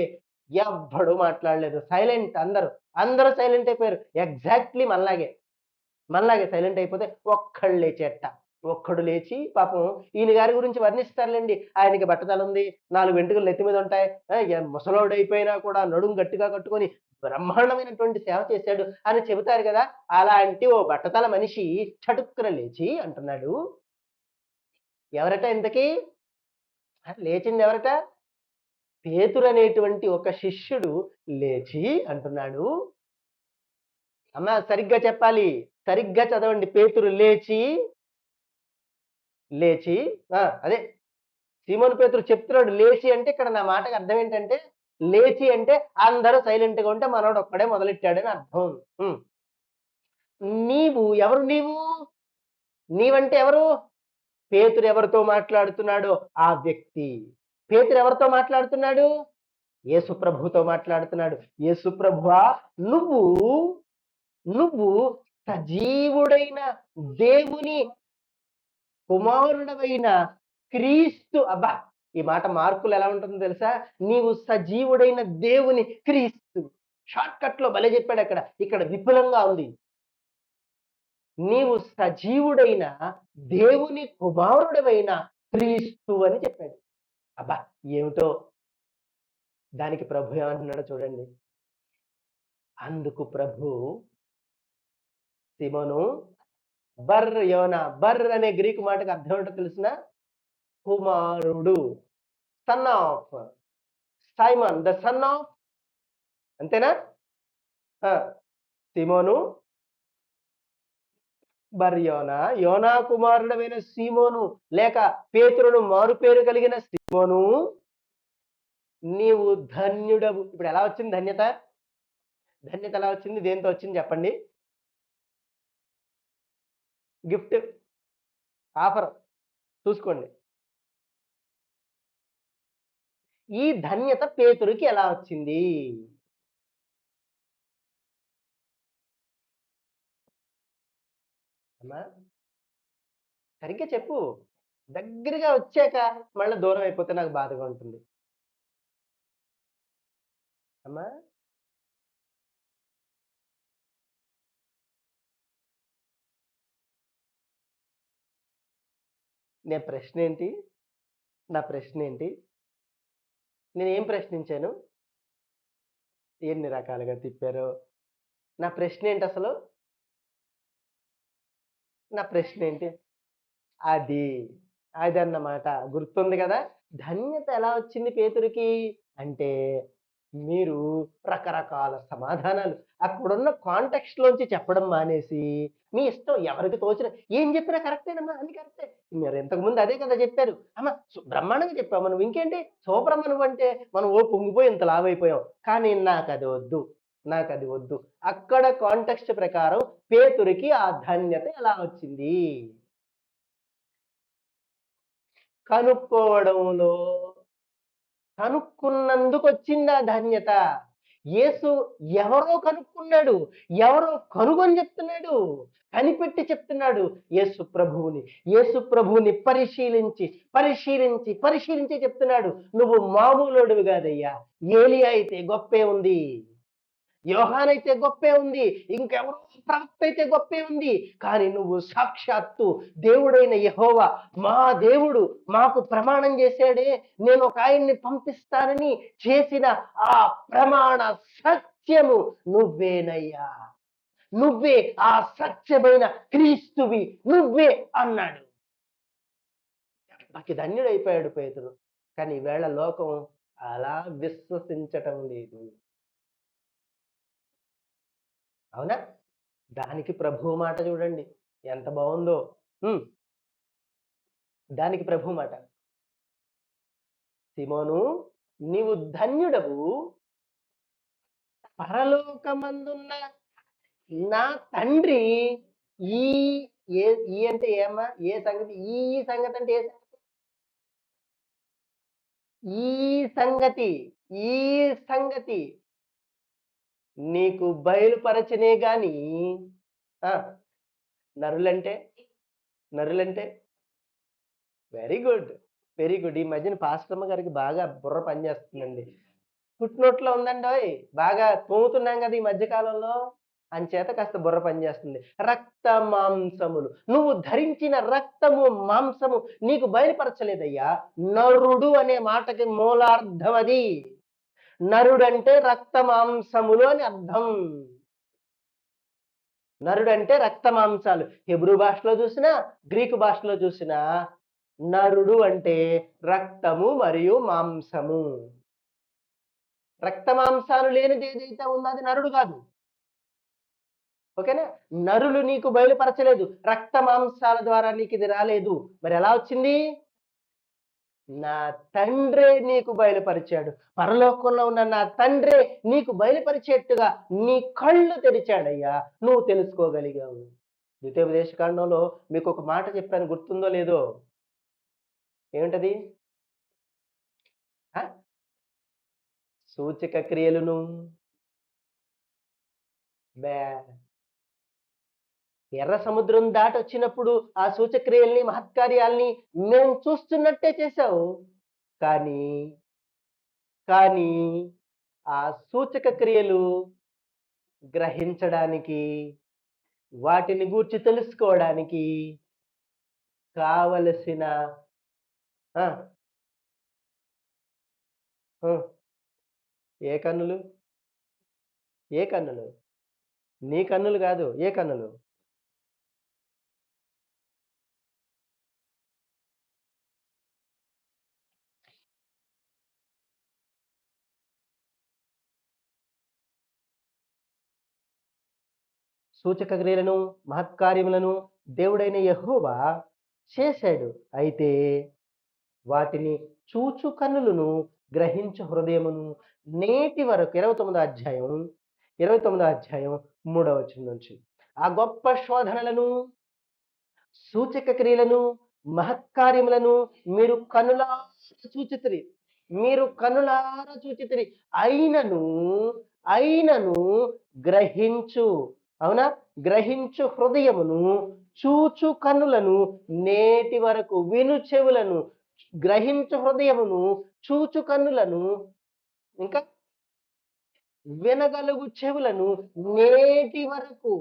ఎవ్వడు మాట్లాడలేదు. సైలెంట్ అందరూ. అందరూ సైలెంట్ అయిపోయారు. ఎగ్జాక్ట్‌లీ మనలాగే. మనలాగే సైలెంట్ అయిపోతే ఒక్కళ్ళు లేచేట్ట. ఒక్కడు లేచి పాపం ఈయన గారి గురించి వర్ణిస్తారులెండి. ఆయనకి బట్టతలుంది. 4 వెంట్రుకలు నెత్తి మీద ఉంటాయి. ముసలోడైపోయినా కూడా నడుము గట్టిగా కట్టుకొని బ్రహ్మాండమైనటువంటి సేవ చేశాడు అని చెబుతారు గదా! అలాంటి ఓ బట్టతల మనిషి చటుక్కున లేచి అంటున్నాడు. ఎవరట ఇంతకీ? లేచిందెవరట? పేతురనేటువంటి ఒక శిష్యుడు లేచి అంటున్నాడు. అమ్మా సరిగ్గా చెప్పాలి. సరిగ్గా చదవండి. పేతురు లేచి అదే సీమోను పేతురు చెప్తున్నాడు లేచి అంటే ఇక్కడ నా మాటకి అర్థం ఏంటంటే, లేచి అంటే అందరూ సైలెంట్‌గా ఉంటే మనోడు ఒక్కడే మొదలెట్టాడని అర్థం. హ్మ్. ఎవరు నీవు? నీవంటే ఎవరు? పేతురు ఎవరితో మాట్లాడుతున్నాడో ఆ వ్యక్తి. పేతురు ఎవరితో మాట్లాడుతున్నాడు? యేసు ప్రభుతో మాట్లాడుతున్నాడు. యేసు ప్రభువా, నువ్వు నువ్వు సజీవుడైన దేవుని కుమారుడవైన క్రీస్తు. అబ్బా, ఈ మాట మార్కులు ఎలా ఉంటుందో తెలుసా? నీవు సజీవుడైన దేవుని క్రీస్తు. షార్ట్ కట్ లో భలే చెప్పాడు. ఇక్కడ విపులంగా ఉంది. నీవు సజీవుడైన దేవుని కుమారుడవైన క్రీస్తు అని చెప్పాడు. అబ్బా, ఏమిటో దానికి ప్రభు ఏమంటున్నాడో చూడండి. అందుకు ప్రభు, సిమోను బర్ యోనా, బర్ అనే గ్రీకు మాటకు అర్థం ఏంటో తెలిసిన? కుమారుడు, son of Simon, the son of, అంతేనా? సిమోను బర్ యోనా, యోనా కుమారుడమైన సీమోను, లేక పేతురును మారు పేరు కలిగిన సీమోను, నీవు ధన్యుడవు. ఇప్పుడు ఎలా వచ్చింది ధన్యత? ధన్యత ఎలా వచ్చింది? దేంతో వచ్చింది చెప్పండి? గిఫ్ట్, ఆఫర్ చూసుకోండి. ఈ ధన్యత పేతురుకి ఎలా వచ్చింది? అమ్మా, సరిగ్గా చెప్పు. దగ్గరగా వచ్చాక మళ్ళీ దూరం అయిపోతే నాకు బాధగా ఉంటుంది. అమ్మా, నా ప్రశ్న ఏంటి? నేనేం ప్రశ్నించాను? ఎన్ని రకాలుగా తిప్పారో. నా ప్రశ్న ఏంటి అసలు? నా ప్రశ్న ఏంటి? అదన్నమాట. గుర్తుంది కదా? ధన్యత ఎలా వచ్చింది పేతురికి అంటే, మీరు రకరకాల సమాధానాలు అక్కడున్న కాంటెక్స్ట్ లోంచి చెప్పడం మానేసి, మీ ఇష్టం ఎవరికి తోచిన ఏం చెప్పినా కరెక్టేనమ్మా, అన్ని కరెక్టే. మీరు ఇంతకుముందు అదే కదా చెప్పారు. అమ్మ, బ్రహ్మాండంగా చెప్పావు నువ్వు, ఇంకేంటి సూపరమ్మ నువ్వంటే. మనం పొంగిపోయి ఇంత లావైపోయాం. కానీ నాకు అది వద్దు. అక్కడ కాంటెక్స్ట్ ప్రకారం పేతురికి ఆ ధన్యత ఎలా వచ్చింది? కనుక్కున్నందుకు వచ్చింది ఆ ధన్యత. యేసు ఎవరో కనుక్కున్నాడు, ఎవరో కనుగొని చెప్తున్నాడు, కనిపెట్టి చెప్తున్నాడు. యేసు ప్రభువుని పరిశీలించి చెప్తున్నాడు. నువ్వు మామూలుడివి కాదయ్యా. ఏలియా అయితే గొప్పే ఉంది, యోహానైతే గొప్పే ఉంది, ఇంకెవరో ప్రవక్త అయితే గొప్పే ఉంది. కానీ నువ్వు సాక్షాత్తు దేవుడైన యెహోవా, మా దేవుడు మాకు ప్రమాణం చేశాడే, నేను ఒక ఆయన్ని పంపిస్తానని చేసిన ఆ ప్రమాణ సత్యము నువ్వేనయ్యా, నువ్వే ఆ సత్యమైన క్రీస్తువి, నువ్వే అన్నాడు. నాకు ధన్యుడైపోయాడు పేతురు. కానీ ఈవేళ లోకం అలా విశ్వసించటం లేదు. అవునా? దానికి ప్రభు మాట చూడండి ఎంత బాగుందో. దానికి ప్రభు మాట, సిమోను, నీవు ధన్యుడవు, పరలోకమందున్న నా తండ్రి ఈ ఈ అంటే ఏమ్మా? ఏ సంగతి? ఈ సంగతి అంటే ఏ సంగతి? ఈ సంగతి నీకు బయలుపరచనే గాని నరులంటే వెరీ గుడ్. ఈ మధ్యన పాస్టర్మ గారికి బాగా బుర్ర పనిచేస్తుందండి. పుట్టినోట్లో ఉందండి, బాగా తోముతున్నాం కదా ఈ మధ్య కాలంలో, అంచేత కాస్త బుర్ర పనిచేస్తుంది. రక్త మాంసములు, నువ్వు ధరించిన రక్తము మాంసము నీకు బయలుపరచలేదయ్యా. నరుడు అనే మాటకి మూలార్థం అది. నరుడంటే రక్త మాంసములు అని అర్థం. నరుడంటే రక్త మాంసాలు. హెబ్రూ భాషలో చూసినా, గ్రీకు భాషలో చూసినా నరుడు అంటే రక్తము మరియు మాంసము. రక్త మాంసాలు లేనిది ఏదైతే ఉందో అది నరుడు కాదు. ఓకేనా? నరులు నీకు బయలుపరచలేదు, రక్త మాంసాల ద్వారా నీకు ఇది రాలేదు. మరి ఎలా వచ్చింది? నా తండ్రే నీకు బయలుపరిచాడు. పరలోకంలో ఉన్న నా తండ్రే నీకు బయలుపరిచేట్టుగా నీ కళ్ళు తెరిచాడయ్యా, నువ్వు తెలుసుకోగలిగావు. ద్వితీయోపదేశకాండంలో మీకొక మాట చెప్పాను గుర్తుందో లేదో? ఏమిటది? ఆ! సూచక క్రియలును బే ఎర్ర సముద్రం దాటొచ్చినప్పుడు ఆ సూచక్రియల్ని, మహత్కార్యాల్ని మేము చూస్తున్నట్టే చేశావు. కానీ, కానీ ఆ సూచక క్రియలు గ్రహించడానికి, వాటిని గూర్చి తెలుసుకోవడానికి కావలసిన ఆ! హ్మ్. ఏ కన్నులు? ఏ కన్నులు? నీ కన్నులు గాదు. ఏ కన్నులు? సూచక క్రియలను, మహత్కార్యములను దేవుడైన యెహోవా చేశాడు. అయితే వాటిని చూచు కన్నులను, గ్రహించు హృదయమును నేటి వరకు 29వ అధ్యాయం 3వ వచనం నుంచి. ఆ గొప్ప శోధనలను, సూచక క్రియలను, మహత్కార్యములను మీరు కనులారా చూచితిరి. మీరు కనులారా చూచితిరి. అయినను, అయినను గ్రహించు అవునా? గ్రహించు హృదయమును, చూచు కన్నులను నేటి వరకు విను చెవులను, గ్రహించు హృదయమును, చూచు కన్నులను ఇంకా వినగలుగు చెవులను నేటి వరకు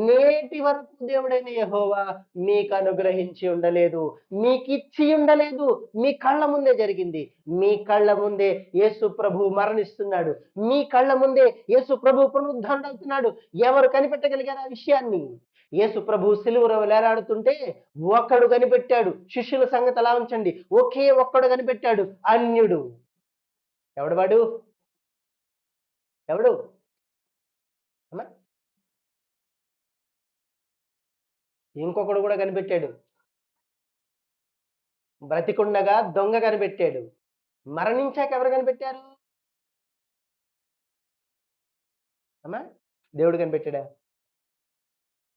నేటి వరకు దేవుడైన యెహోవా మీకు అనుగ్రహించి ఉండలేదు, మీకిచ్చి ఉండలేదు. మీ కళ్ళ ముందే జరిగింది. మీ కళ్ళ ముందే యేసు ప్రభు మరణిస్తున్నాడు. మీ కళ్ళ ముందే యేసు ప్రభు పునరుద్ధానుడవుతున్నాడు. ఎవరు కనిపెట్టగలిగారు ఆ విషయాన్ని? యేసు ప్రభు సిలువలో వేలాడుతుంటే ఒక్కడు కనిపెట్టాడు. శిష్యుల సంగతి అలా ఉంచండి. ఒకే ఒక్కడు కనిపెట్టాడు, అన్యుడు. ఎవడు వాడు? ఎవడు? అమ్మా, ఇంకొకడు కూడా కనిపెట్టాడు. బ్రతికుండగా దొంగ కనిపెట్టాడు. మరణించాక ఎవరు కనిపెట్టారు? అమ్మా, దేవుడు కనిపెట్టాడా?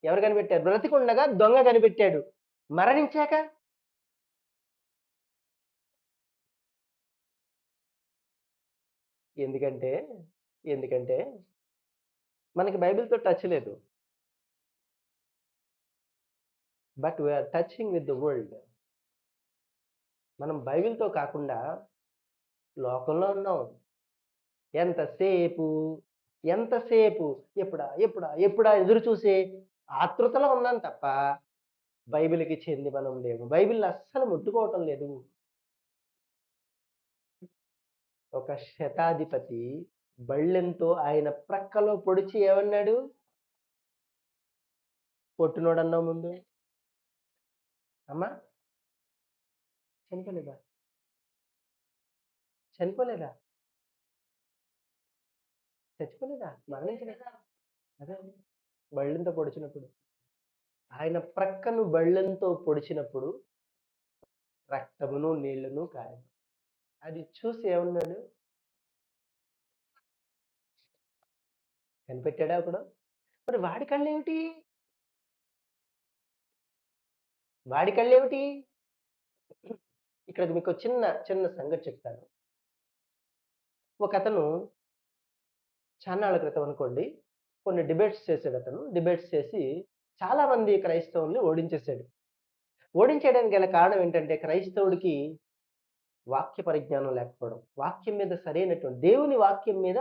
ఎవరు కనిపెట్టారు? బ్రతికుండగా దొంగ కనిపెట్టాడు. మరణించాక ఎందుకంటే ఎందుకంటే మనకి బైబిల్‌తో టచ్ లేదు. But we're touching with the world. మనం బైబిల్‌తో కాకుండా లోకంలో ఉన్నాం. ఎంతసేపు ఎంతసేపు ఎప్పుడా ఎప్పుడా ఎప్పుడా ఎదురు చూసే ఆతృతలో ఉన్నాను తప్ప బైబిల్‌కి చెంది మనం లేము. బైబిల్‌ని అస్సలు ముట్టుకోవటం లేదు. ఒక శతాధిపతి బళ్ళెంతో ఆయన ప్రక్కలో పొడిచి ఏమన్నాడు? పొట్టినోడన్నావు ముందు. అమ్మా, చనిపోలేదా? చనిపోలేదా? చచ్చిపోలేదా? మరణించలేదా? అదే బళ్ళెంతో పొడిచినప్పుడు. ఆయన ప్రక్కను బళ్ళెంతో పొడిచినప్పుడు రక్తమును, నీళ్లును కారాయి. అది చూసి ఏమన్నాడు? కనిపెట్టాడా ఒకడు? మరి వాడి కళ్ళేమిటి? వాడి కళ్ళేమిటి? ఇక్కడ మీకు చిన్న చిన్న సంగతి చెప్తాను. ఒకతను చాన్నాళ్ళ క్రితం అనుకోండి, కొన్ని డిబేట్స్ చేసాడతను. డిబేట్స్ చేసి చాలా మంది క్రైస్తవుల్ని ఓడించేసాడు. ఓడించేయడానికి గల కారణం ఏంటంటే క్రైస్తవుడికి వాక్య పరిజ్ఞానం లేకపోవడం. వాక్యం మీద సరైనటువంటి దేవుని వాక్యం మీద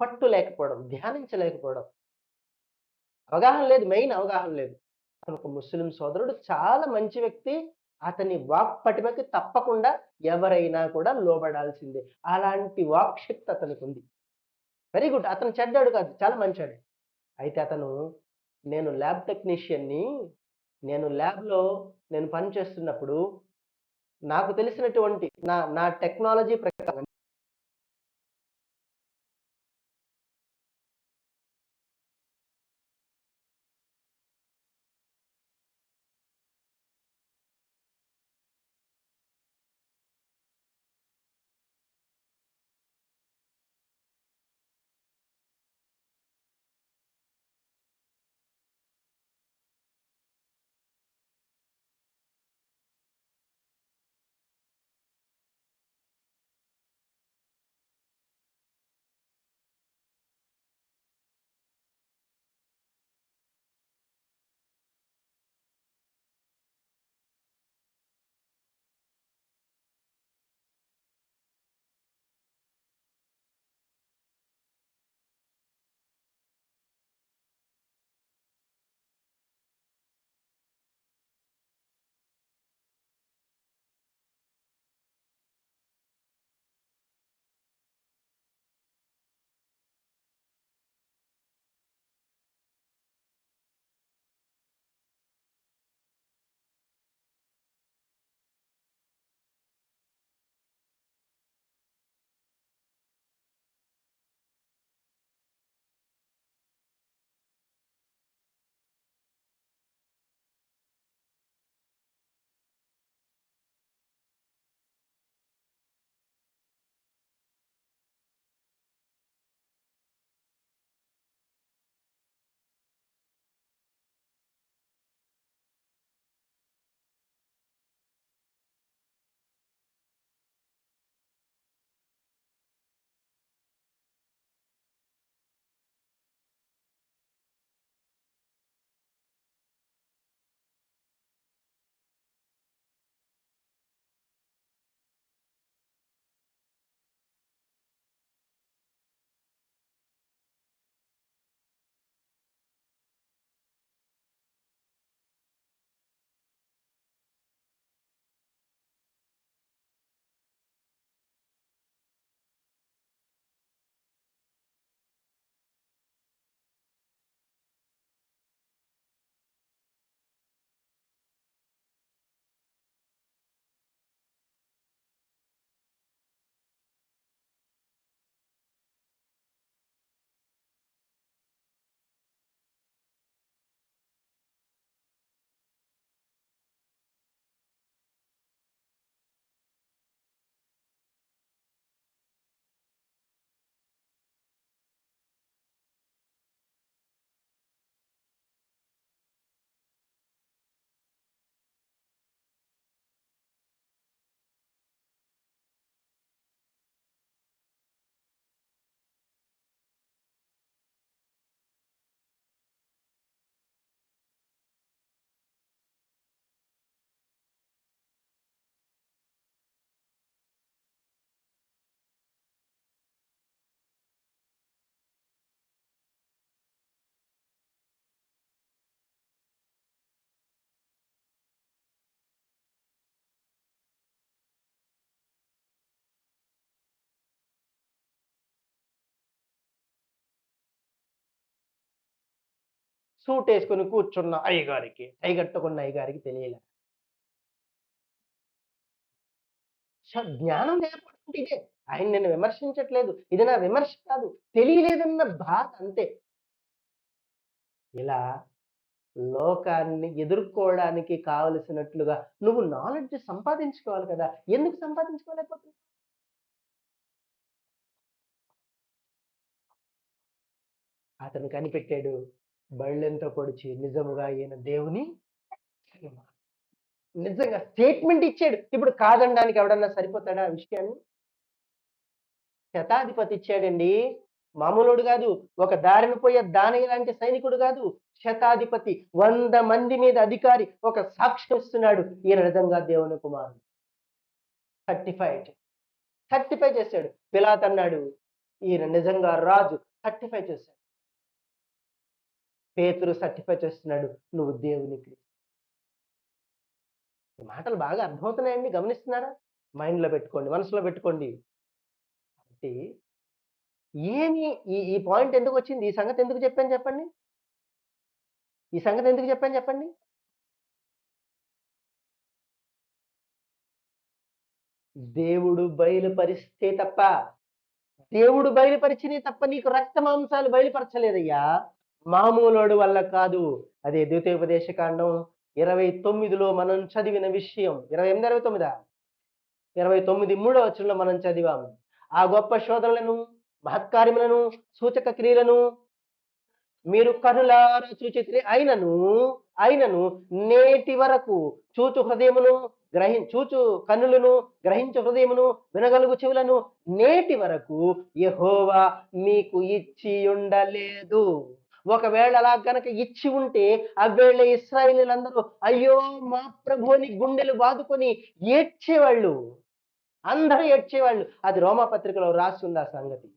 పట్టు లేకపోవడం, ధ్యానించలేకపోవడం. అవగాహన లేదు. మెయిన్ అవగాహన లేదు. అతను ఒక ముస్లిం సోదరుడు. చాలా మంచి వ్యక్తి. అతని వాక్ పటిమకి తప్పకుండా ఎవరైనా కూడా లోబడాల్సిందే. అలాంటి వాక్ శక్తి అతనికుంది. Very good. అతను చెడ్డాడు కాదు. చాలా మంచోడే. అయితే అతను నేను ల్యాబ్ టెక్నీషియన్‌ని. నేను ల్యాబ్‌లో నేను పని చేస్తున్నప్పుడు నాకు తెలిసినటువంటి నా నా టెక్నాలజీ ప్రకారం సూట్ వేసుకొని కూర్చున్న అయ్యగారికి, కట్టుకున్న అయ్యగారికి తెలియలే. జ్ఞానం లేకపోవడం ఇదే. ఆయన నేను విమర్శించట్లేదు. ఇది నా విమర్శ కాదు. తెలియలేదన్న బాధ అంతే. ఇలా లోకాన్ని ఎదుర్కోవడానికి కావలసినట్లుగా నువ్వు నాలెడ్జ్ సంపాదించుకోవాలి కదా! ఎందుకు సంపాదించుకోలేకపోతున్నావు? అతను కనిపెట్టాడు. బళ్ళెంతో పొడిచి నిజముగా ఈయన దేవుని నిజంగా స్టేట్మెంట్ ఇచ్చాడు. ఇప్పుడు కాదనడానికి ఎవడన్నా సరిపోతాడా ఆ విషయాన్ని? శతాధిపతి ఇచ్చాడండి. మామూలోడు కాదు. ఒక దారిన పోయే దానయ్య లాంటి సైనికుడు కాదు. శతాధిపతి 100 మంది మీద అధికారి ఒక సాక్ష్యం ఇస్తున్నాడు. ఈయన నిజంగా దేవుని కుమారుడు. సర్టిఫైడ్. సర్టిఫై చేశాడు. పిలాతు అన్నాడు ఈయన నిజంగా రాజు. సర్టిఫై చేశాడు. పేతురు సర్టిఫై చేస్తున్నాడు నువ్వు దేవునికి. ఈ మాటలు బాగా అర్థమవుతున్నాయండి, గమనిస్తున్నారా? మైండ్లో పెట్టుకోండి, మనసులో పెట్టుకోండి. కాబట్టి ఏమి ఈ పాయింట్ ఎందుకు వచ్చింది? ఈ సంగతి ఎందుకు చెప్పాను చెప్పండి? ఈ సంగతి ఎందుకు చెప్పాను చెప్పండి? దేవుడు బయలుపరిస్తే తప్ప, దేవుడు బయలుపరిచినే తప్ప నీకు రక్త మాంసాలు బయలుపరచలేదయ్యా. మామూలోడు వల్ల కాదు. అదే ద్వితీయోపదేశ కాండం 29లో మనం చదివిన విషయం. 28, 29 29 3వ వచనంలో మనం చదివాము. ఆ గొప్ప శోధనలను, మహత్కార్యములను, సూచక క్రియలను మీరు కనులారా చూచితిరి. అయినను నేటి వరకు చూచు హృదయమును చూచు కన్నులను, గ్రహించు హృదయమును, వినగలుగు చెవులను నేటి వరకు యెహోవా మీకు ఇచ్చి ఉండలేదు. ఒకవేళ అలా గనక ఇచ్చి ఉంటే అవేళ ఇశ్రాయేలీయులందరూ అయ్యో మా ప్రభువుని గుండెలు బాదుకొని ఏడ్చేవాళ్ళు. అందరూ ఏడ్చేవాళ్ళు. అది రోమాపత్రికలో రాసి ఉంది ఆ సంగతి.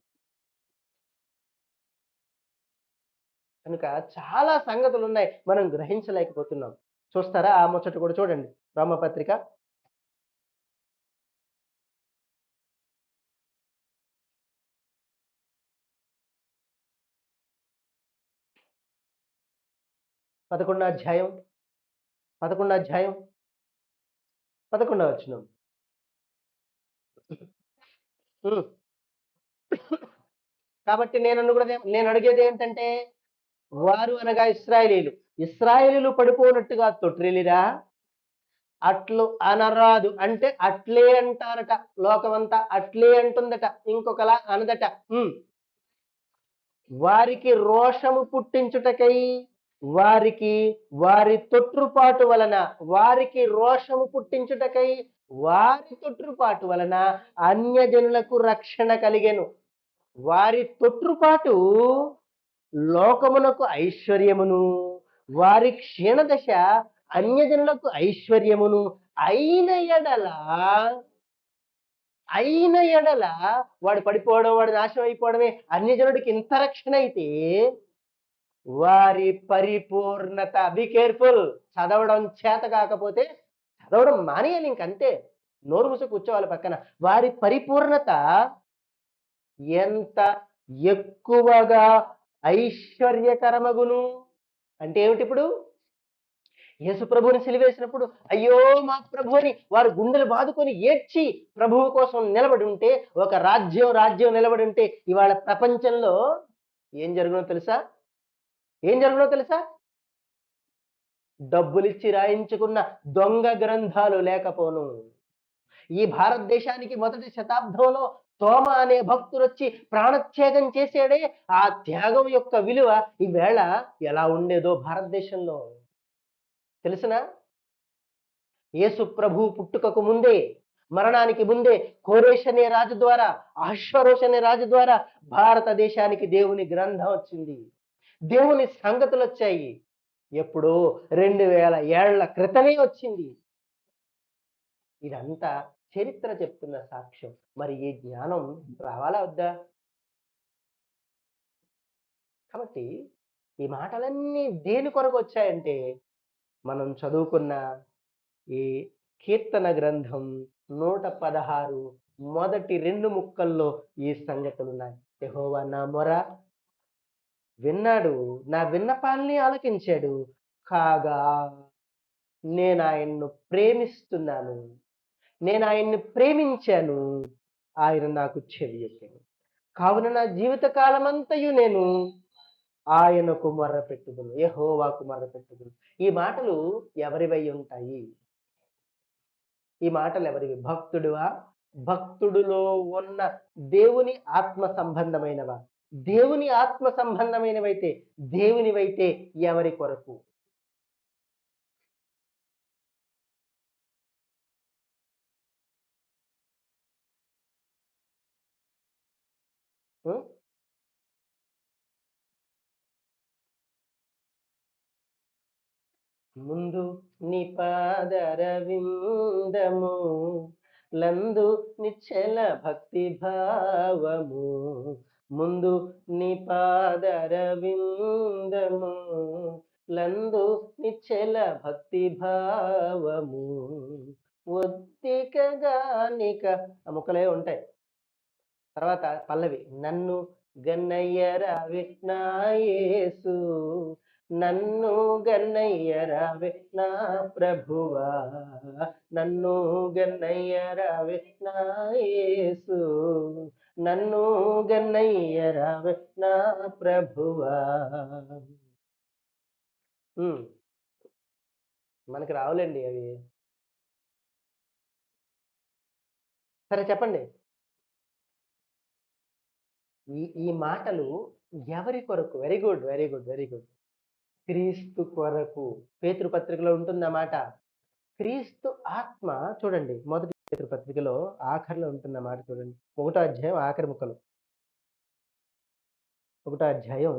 కనుక చాలా సంగతులు ఉన్నాయి, మనం గ్రహించలేకపోతున్నాం. చూస్తారా? ఆ ముచ్చట కూడా చూడండి. రోమపత్రిక 11వ అధ్యాయం 11వ వచనం. కాబట్టి నేను అడిగేది ఏంటంటే, వారు అనగా ఇశ్రాయేలీలు పడిపోనట్టుగా తొట్టిల్లిరా, అట్లు అనరాదు. అంటే అట్లే అంటారట. లోకమంతా అట్లే అంటుందట, ఇంకొకలా అనదట. వారికి రోషము పుట్టించుటకై వారి తొట్రుపాటు వలన అన్యజనులకు రక్షణ కలిగెను. వారి తొట్రుపాటు లోకమునకు ఐశ్వర్యమును, వారి క్షీణదశ అన్యజనులకు ఐశ్వర్యమును అయిన ఎడల వాడు పడిపోవడం, వాడు నాశనం అయిపోవడమే అన్యజనుడికి ఇంత రక్షణ అయితే, వారి పరిపూర్ణత, బి కేర్ఫుల్, చదవడం చేత కాకపోతే చదవడం మానేయాలి, ఇంకంతే. నోరు మూసి కూర్చోవాలి పక్కన. వారి పరిపూర్ణత ఎంత ఎక్కువగా ఐశ్వర్యకరమగును. అంటే ఏమిటి? ఇప్పుడు యేసు ప్రభువుని సిలివేసినప్పుడు అయ్యో మా ప్రభు అని వారు గుండెలు బాదుకొని ఏడ్చి ప్రభువు కోసం నిలబడి ఉంటే, ఒక రాజ్యం నిలబడి ఉంటే, ఇవాళ ప్రపంచంలో ఏం జరుగునో తెలుసా? డబ్బులిచ్చి రాయించుకున్న దొంగ గ్రంథాలు లేకపోను. ఈ భారతదేశానికి మొదటి శతాబ్దంలో తోమ అనే భక్తుడు వచ్చి ప్రాణత్యాగం చేశాడే, ఆ త్యాగం యొక్క విలువ ఈవేళ ఎలా ఉండేదో భారతదేశంలో తెలుసునా? యేసు ప్రభు పుట్టుకకు ముందే, మరణానికి ముందే కోరేష్ అనే రాజు ద్వారా, అహష్వరోష్ అనే రాజు ద్వారా భారతదేశానికి దేవుని గ్రంథం వచ్చింది. దేవుని సంగతులు వచ్చాయి. ఎప్పుడో 2000 ఏళ్ల క్రితమే వచ్చింది. ఇదంతా చరిత్ర చెప్తున్న సాక్ష్యం. మరి ఈ జ్ఞానం రావాలా వద్దా? కాబట్టి ఈ మాటలన్నీ దేని కొరకు వచ్చాయంటే, మనం చదువుకున్న ఈ కీర్తన గ్రంథం 116 మొదటి 2 ముక్కల్లో ఈ సంగతులున్నాయి. యెహోవా నా మొర విన్నాడు, నా విన్నపాల్ని ఆలకించాడు. కాగా నేను ఆయన్ను ప్రేమిస్తున్నాను. నేను ఆయన్ని ప్రేమించాను. ఆయన నాకు చెవియొగ్గెను. కావున నా జీవిత కాలమంతయు నేను ఆయనకు మొర్రపెట్టుదును. యెహోవాకు మొర్రపెట్టుదును. ఈ మాటలు ఎవరివై ఉంటాయి? ఈ మాటలు ఎవరివి? భక్తుడివా? భక్తుడిలో ఉన్న దేవుని ఆత్మ సంబంధమైనవా? దేవుని ఆత్మ సంబంధమైనవైతే, దేవునివైతే ఎవరి కొరకు? హ్మ్? ముందు నీ పాదరవిందము లందు నిశ్చల భక్తి భావము. ముందు నీ పాదరవిందము లందు నిశ్చల భక్తి భావము. ఒత్తికగానిక ఆ ముక్కలే ఉంటాయి. తర్వాత పల్లవి నన్ను గన్నయ్యరావే నా యేసు, నన్ను గన్నయ్యరావే నా ప్రభువా, నన్ను గన్నయ్యరావే నా యేసు, నన్ను గన్నయ్యరావే నా ప్రభువా. ఉమ్, మనకి రావులేండి అవి. సరే చెప్పండి. ఈ ఈ మాటలు ఎవరి కొరకు? Very good, very good, very good. క్రీస్తు కొరకు. పేతురు పత్రికలో ఉంటుందన్నమాట. క్రీస్తు ఆత్మ చూడండి, మొదటి పేతురు పత్రికలో ఆఖరిలో ఉంటున్నమాట చూడండి. 1వ అధ్యాయం ఆఖరి ముక్కలు. 1వ అధ్యాయం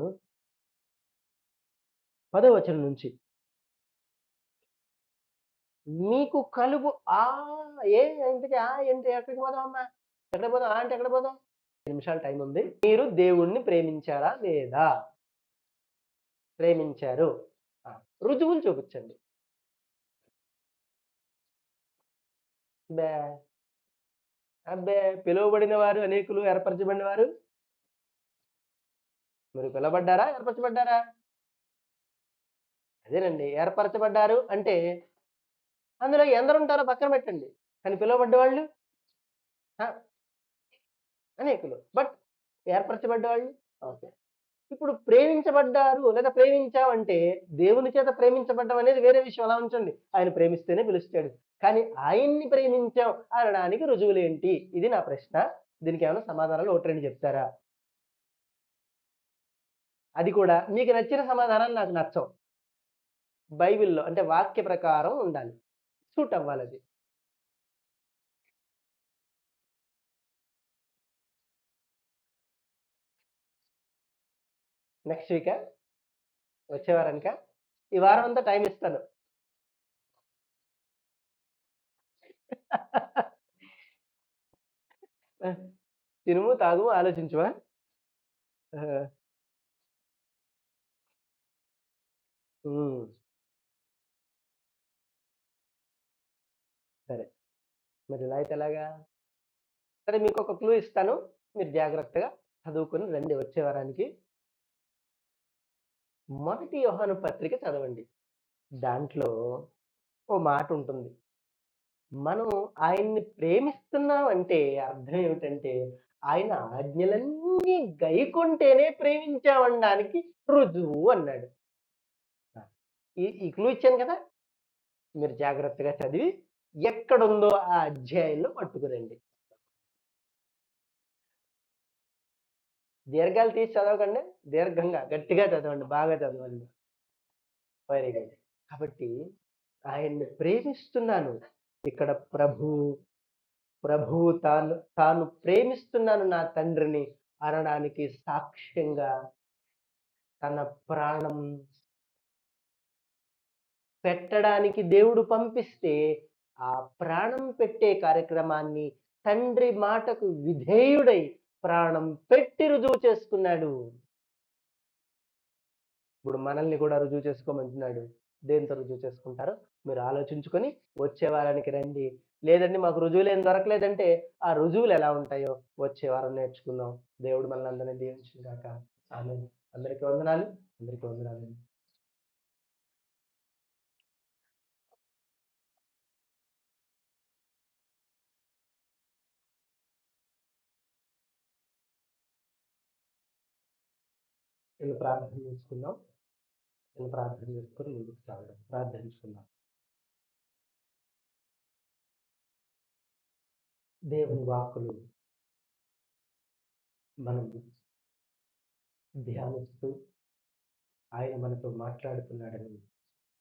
10వ వచనం నుంచి. మీకు కలుగు ఆ ఏ ఇంతకీ ఆ ఏంటి? ఎక్కడికి పోదాం అమ్మా? ఎక్కడికి పోదాం? ఆ అంటే ఎక్కడ పోదాం? 5 నిమిషాలు టైం ఉంది. మీరు దేవుణ్ణి ప్రేమించారా లేదా? ప్రేమించారు. ఆ, రుజువులు చూపించండి. బే అబ్బే, పిలువబడిన వారు అనేకులు, ఏర్పరచబడిన వారు. మీరు పిలవబడ్డారా? ఏర్పరచబడ్డారా? అదేనండి, ఏర్పరచబడ్డారు అంటే అందులో ఎందరు ఉంటారో పక్కన పెట్టండి. కానీ పిలువబడ్డ వాళ్ళు ఆ, అనేకులు. బట్ ఏర్పరచబడ్డ వాళ్ళు ఓకే. ఇప్పుడు ప్రేమించబడ్డారు లేదా ప్రేమించామంటే దేవుని చేత ప్రేమించబడ్డం అనేది వేరే విషయం. అలా ఉంచండి. ఆయన ప్రేమిస్తేనే పిలుస్తాడు. కానీ ఆయన్ని ప్రేమించాం అనడానికి రుజువులేంటి? ఇది నా ప్రశ్న. దీనికి ఏమైనా సమాధానాలు ఒకటి రెండు చెప్తారా? అది కూడా మీకు నచ్చిన సమాధానాలు నాకు నచ్చవు. బైబిల్‌లో అంటే వాక్య ప్రకారం ఉండాలి. సూట్ అవ్వాలది. నెక్స్ట్ వీకా? వచ్చే వారానికా? ఈ వారం అంతా టైం ఇస్తాను. తినుము, తాగుము, ఆలోచించుమా? ఆహా! హ్మ్. సరే. మరి ఇలా అయితే ఎలాగా? సరే, మీకొక క్లూ ఇస్తాను. మీరు జాగ్రత్తగా చదువుకొని రండి వచ్చే వారానికి. మొదటి యోహాను పత్రిక చదవండి. దాంట్లో ఓ మాటుంటుంది. మనం ఆయన్ని ప్రేమిస్తున్నాం అంటే అర్థం ఏమిటంటే, ఆయన ఆజ్ఞలన్నీ గైకొంటేనే ప్రేమించామనడానికి రుజువు అన్నాడు. ఆ! ఈ క్లూ ఇచ్చాను కదా! మీరు జాగ్రత్తగా చదివి ఎక్కడుందో ఆ అధ్యాయంలో పట్టుకురండి. దీర్ఘాలు తీసి చదవకండి. దీర్ఘంగా గట్టిగా చదవండి. బాగా చదవండి. Very good. కాబట్టి ఆయన్ని ప్రేమిస్తున్నాను. ఇక్కడ ప్రభువు తాను ప్రేమిస్తున్నాను నా తండ్రిని అనడానికి సాక్ష్యంగా తన ప్రాణం పెట్టడానికి దేవుడు పంపిస్తే, ఆ ప్రాణం పెట్టే కార్యక్రమాన్ని తండ్రి మాటకు విధేయుడై ప్రాణం పెట్టి రుజువు చేసుకున్నాడు. ఇప్పుడు మనల్ని కూడా రుజువు చేసుకోమంటున్నాడు. దేంతో రుజువు చేసుకుంటారో మీరు ఆలోచించుకొని వచ్చే వారానికి రండి. లేదండి మాకు రుజువులేం దొరకలేదంటే, ఆ రుజువులు ఎలా ఉంటాయో వచ్చే వారం నేర్చుకుందాం. దేవుడు మనల్ని అందరినీ దీవించును గాక. ఆమేన్. అందరికీ వందనాలు. అందరికీ వందనాలు. నేను ప్రార్థన చేసుకుందాం. నేను ప్రార్థన చేసుకొని ముందుకు సాగుదాం. ప్రార్థించుకుందాం. దేవుని వాక్కులు మనం ధ్యానిస్తూ ఆయన మనతో మాట్లాడుతున్నాడని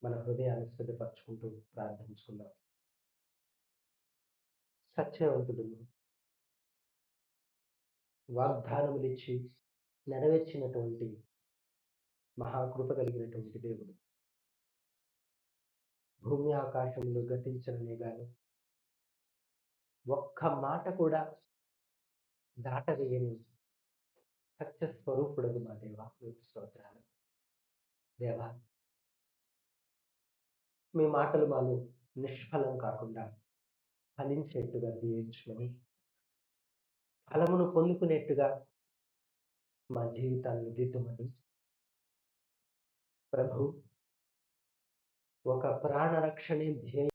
మన హృదయాన్ని శుద్ధపరచుకుంటూ ప్రార్థించుకుందాం. సత్యవంతుడును, వాగ్దానములిచ్చి నెరవేర్చినటువంటి మహాకృప కలిగినటువంటి దేవుడు. భూమి ఆకాశంలో గతించడమే గాని ఒక్క మాట కూడా దాటవేయని సత్య స్వరూపుడగు మా దేవా, మీకు స్తోత్రాలు. దేవా, మీ మాటలు మాలో నిష్ఫలం కాకుండా ఫలించేట్టుగా దీవించమని, ఫలమును పొందుకునేట్టుగా మా జీవితాన్ని దిద్దుమని, ప్రభు, ఒక ప్రాణ రక్షణే ధ్యేయం